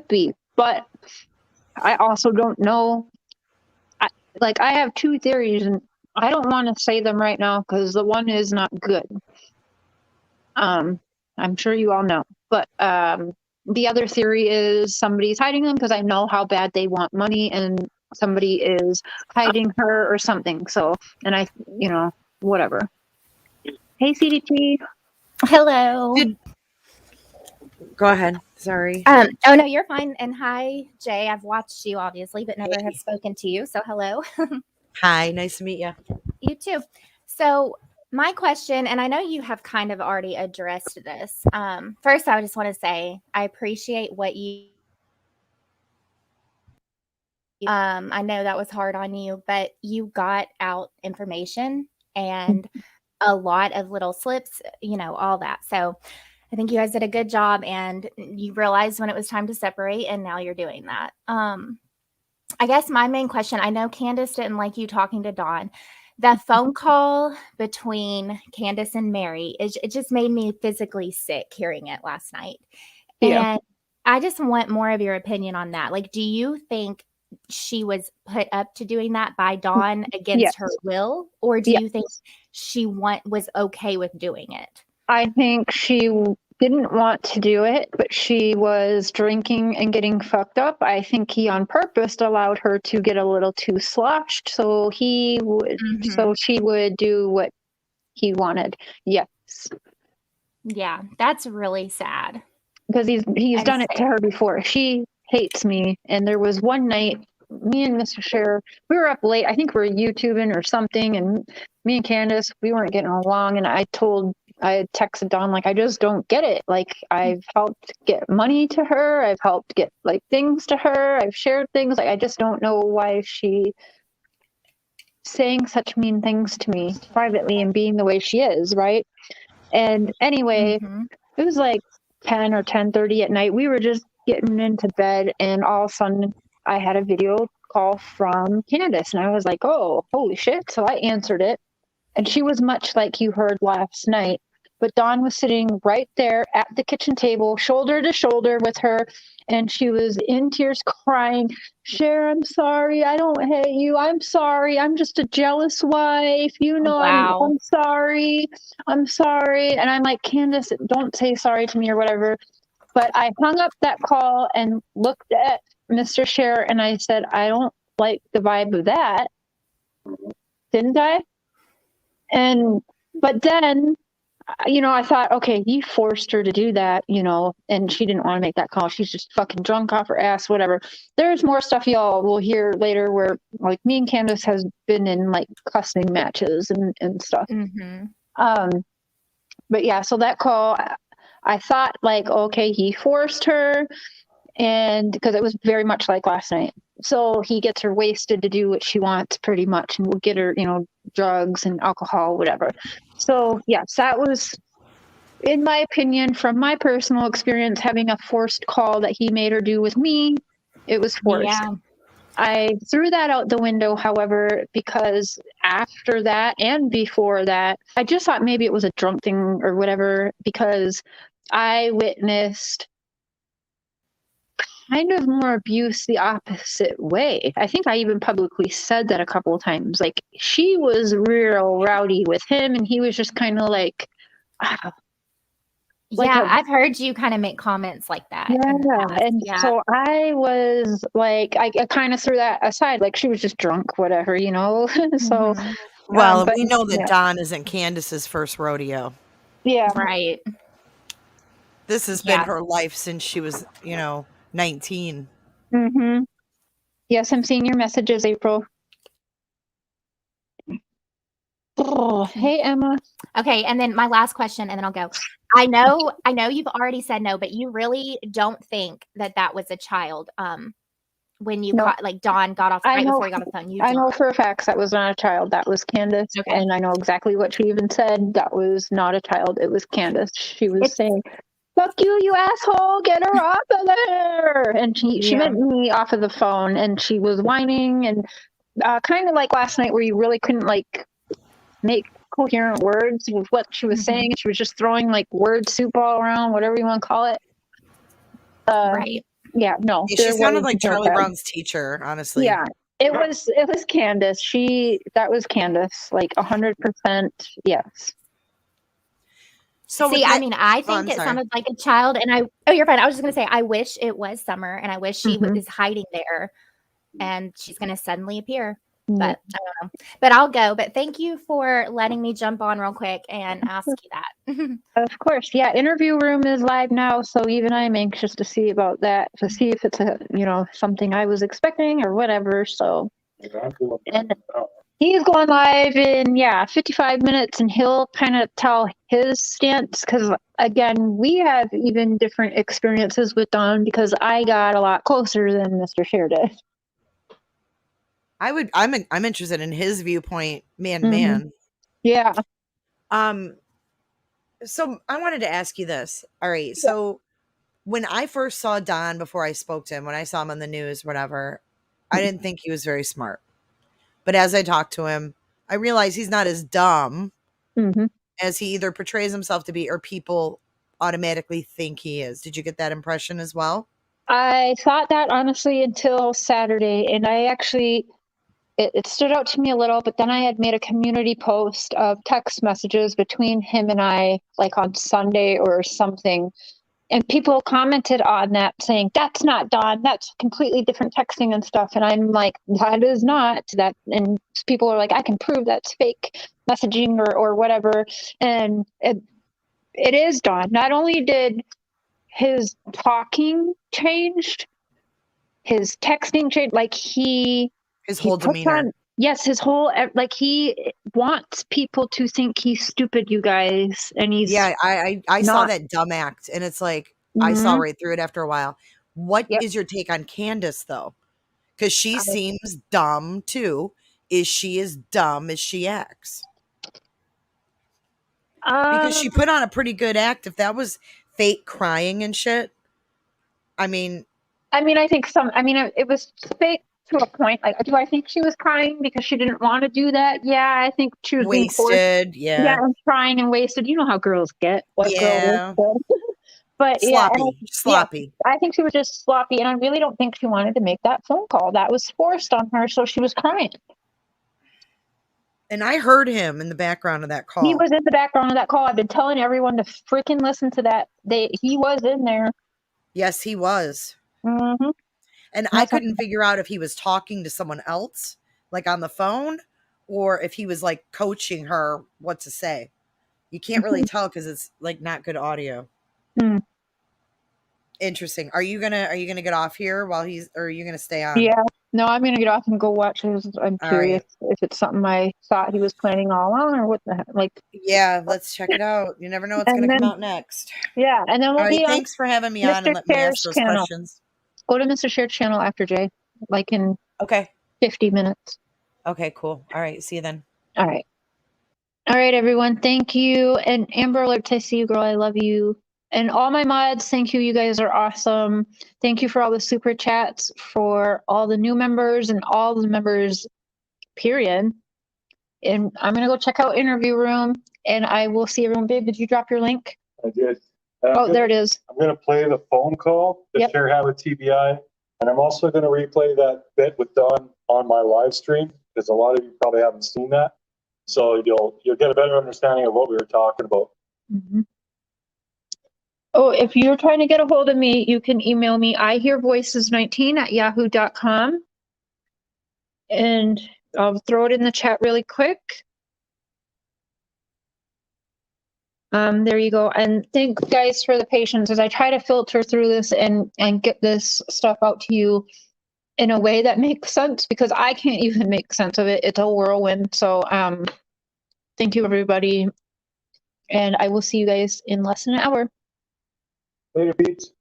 be, but I also don't know. I have two theories, and I don't want to say them right now because the one is not good. I'm sure you all know. But the other theory is somebody's hiding them because I know how bad they want money and somebody is hiding her or something. So, and I, whatever. Hey, CDT. Hello. Go ahead. Sorry. Oh no, you're fine. And hi, Jay. I've watched you obviously, but never have spoken to you. So hello. Hi, nice to meet you. You too. So my question, and I know you have kind of already addressed this. First, I just want to say I appreciate what you. I know that was hard on you, but you got out information and a lot of little slips, all that. So I think you guys did a good job, and you realized when it was time to separate, and now you're doing that. I guess my main question, I know Candace didn't like you talking to Dawn. That phone call between Candace and Mary, it just made me physically sick hearing it last night. Yeah. And I just want more of your opinion on that. Like, do you think she was put up to doing that by Dawn against Yes. her will? Or do Yes. you think she was okay with doing it? I think she didn't want to do it, but she was drinking and getting fucked up. I think he on purpose allowed her to get a little too sloshed so she would do what he wanted. Yes. Yeah, that's really sad. Because he's And done it to her before. She hates me. And there was one night, me and Mr. Sheriff, we were up late. I think we were YouTubing or something. And me and Candace, we weren't getting along. And I had texted Dawn, like, I just don't get it. Like, I've helped get money to her. I've helped get, like, things to her. I've shared things. Like, I just don't know why she saying such mean things to me privately and being the way she is, right? And anyway, it was like 10 or 10:30 at night. We were just getting into bed, and all of a sudden I had a video call from Candace, and I was like, oh, holy shit. So I answered it, and she was much like you heard last night, but Dawn was sitting right there at the kitchen table, shoulder to shoulder with her, and she was in tears crying, Cher, I'm sorry, I don't hate you, I'm sorry, I'm just a jealous wife, Wow. I'm sorry, and I'm like, Candace, don't say sorry to me or whatever. But I hung up that call and looked at Mr. Cher, and I said, I don't like the vibe of that, didn't I? But then, I thought, okay, he forced her to do that, and she didn't want to make that call. She's just fucking drunk off her ass, whatever. There's more stuff y'all will hear later where, like, me and Candace has been in, like, cussing matches and stuff. But yeah, so that call, I thought, like, okay, he forced her, and because it was very much like last night. So he gets her wasted to do what she wants pretty much, and we'll get her, drugs and alcohol, whatever. So yes, that was, in my opinion, from my personal experience, having a forced call that he made her do with me. It was forced. Yeah. I threw that out the window, however, because after that and before that, I just thought maybe it was a drunk thing or whatever, because I witnessed kind of more abuse the opposite way. I think I even publicly said that a couple of times. Like, she was real rowdy with him, and he was just kind of like, I've heard you kind of make comments like that. So I was like, I kind of threw that aside. Like, she was just drunk, whatever, So, well, we know that Dawn isn't Candace's first rodeo. Yeah, right. This has been her life since she was, 19. Yes, I'm seeing your messages, April. Oh, hey, Emma. Okay, and then my last question, and then I'll go. I know you've already said no, but you really don't think that was a child. When you caught, like, Dawn got off before you got off the phone. I know for a fact that was not a child. That was Candace, and I know exactly what she even said. That was not a child. It was Candace. She was saying, "Fuck you, you asshole! Get her off of there!" And she meant me off of the phone, and she was whining and kind of like last night, where you really couldn't, like, make coherent words with what she was saying. She was just throwing, like, word soup all around, whatever you want to call it. Right. Yeah, no. She sounded like Charlie Brown's teacher, honestly. Yeah. It was Candace. That was Candace. Like 100%. Yes. So See, I mean, I think it sounded like a child, and you're fine. I was just gonna say, I wish it was Summer, and I wish she is hiding there, and she's gonna suddenly appear. But I don't know. But I'll go. But thank you for letting me jump on real quick and ask you that. Of course, yeah. Interview room is live now, so even I'm anxious to see about that, to see if it's something I was expecting or whatever. So, and he's going live in 55 minutes, and he'll kind of tell his stance because again, we have even different experiences with Don because I got a lot closer than Mr. Scheer did. I'm interested in his viewpoint, man. Yeah. So I wanted to ask you this. All right. So when I first saw Don, before I spoke to him, when I saw him on the news, whatever, I didn't think he was very smart. But as I talked to him, I realized he's not as dumb as he either portrays himself to be or people automatically think he is. Did you get that impression as well? I thought that honestly until Saturday, and I actually, it stood out to me a little, but then I had made a community post of text messages between him and I, like on Sunday or something. And people commented on that saying, that's not Don, that's completely different texting and stuff. And I'm like, that is not that. And people are like, I can prove that's fake messaging or whatever. And it is Don. Not only did his talking changed, his texting changed, like his whole demeanor. Yes, his whole, like, he wants people to think he's stupid, you guys. And he's I saw that dumb act, and it's like I saw right through it after a while. What is your take on Candace though? Because she seems dumb too. Is she as dumb as she acts? Because she put on a pretty good act. If that was fake crying and shit, I mean, I think it was fake to a point. Like, do I think she was crying because she didn't want to do that? Yeah, I think she was wasted. Yeah, and crying and wasted. You know how girls get. But sloppy. I think she was just sloppy, and I really don't think she wanted to make that phone call. That was forced on her, so she was crying. And I heard him in the background of that call. He was in the background of that call. I've been telling everyone to freaking listen to that. He was in there. Yes, he was. And I couldn't figure out if he was talking to someone else, like on the phone, or if he was like coaching her what to say. You can't really tell because it's like not good audio. Interesting. Are you gonna get off here while or are you gonna stay on? Yeah. No, I'm gonna get off and go watch his. I'm curious if it's something I thought he was planning all along or what the heck. Like, yeah, let's check it out. You never know what's gonna come out next. Yeah, and then we'll be on. Thanks for having me on and let me ask those questions. Go to Mr. Scheer's channel after Jay, like in 50 minutes. Okay, cool. All right, see you then. All right, everyone. Thank you, and Amber Alert, I see you, girl. I love you. And all my mods, thank you. You guys are awesome. Thank you for all the super chats, for all the new members and all the members, period. And I'm going to go check out Interview Room, and I will see everyone. Babe, did you drop your link? I did. There it is. I'm going to play the phone call that Scheer had with TBI, and I'm also going to replay that bit with Don on my live stream, because a lot of you probably haven't seen that. So you'll get a better understanding of what we were talking about. Oh, if you're trying to get a hold of me, you can email me ihearvoices19@yahoo.com. And I'll throw it in the chat really quick. There you go. And thanks, guys, for the patience as I try to filter through this and get this stuff out to you in a way that makes sense, because I can't even make sense of it. It's a whirlwind. So thank you, everybody. And I will see you guys in less than an hour. Later, Pete.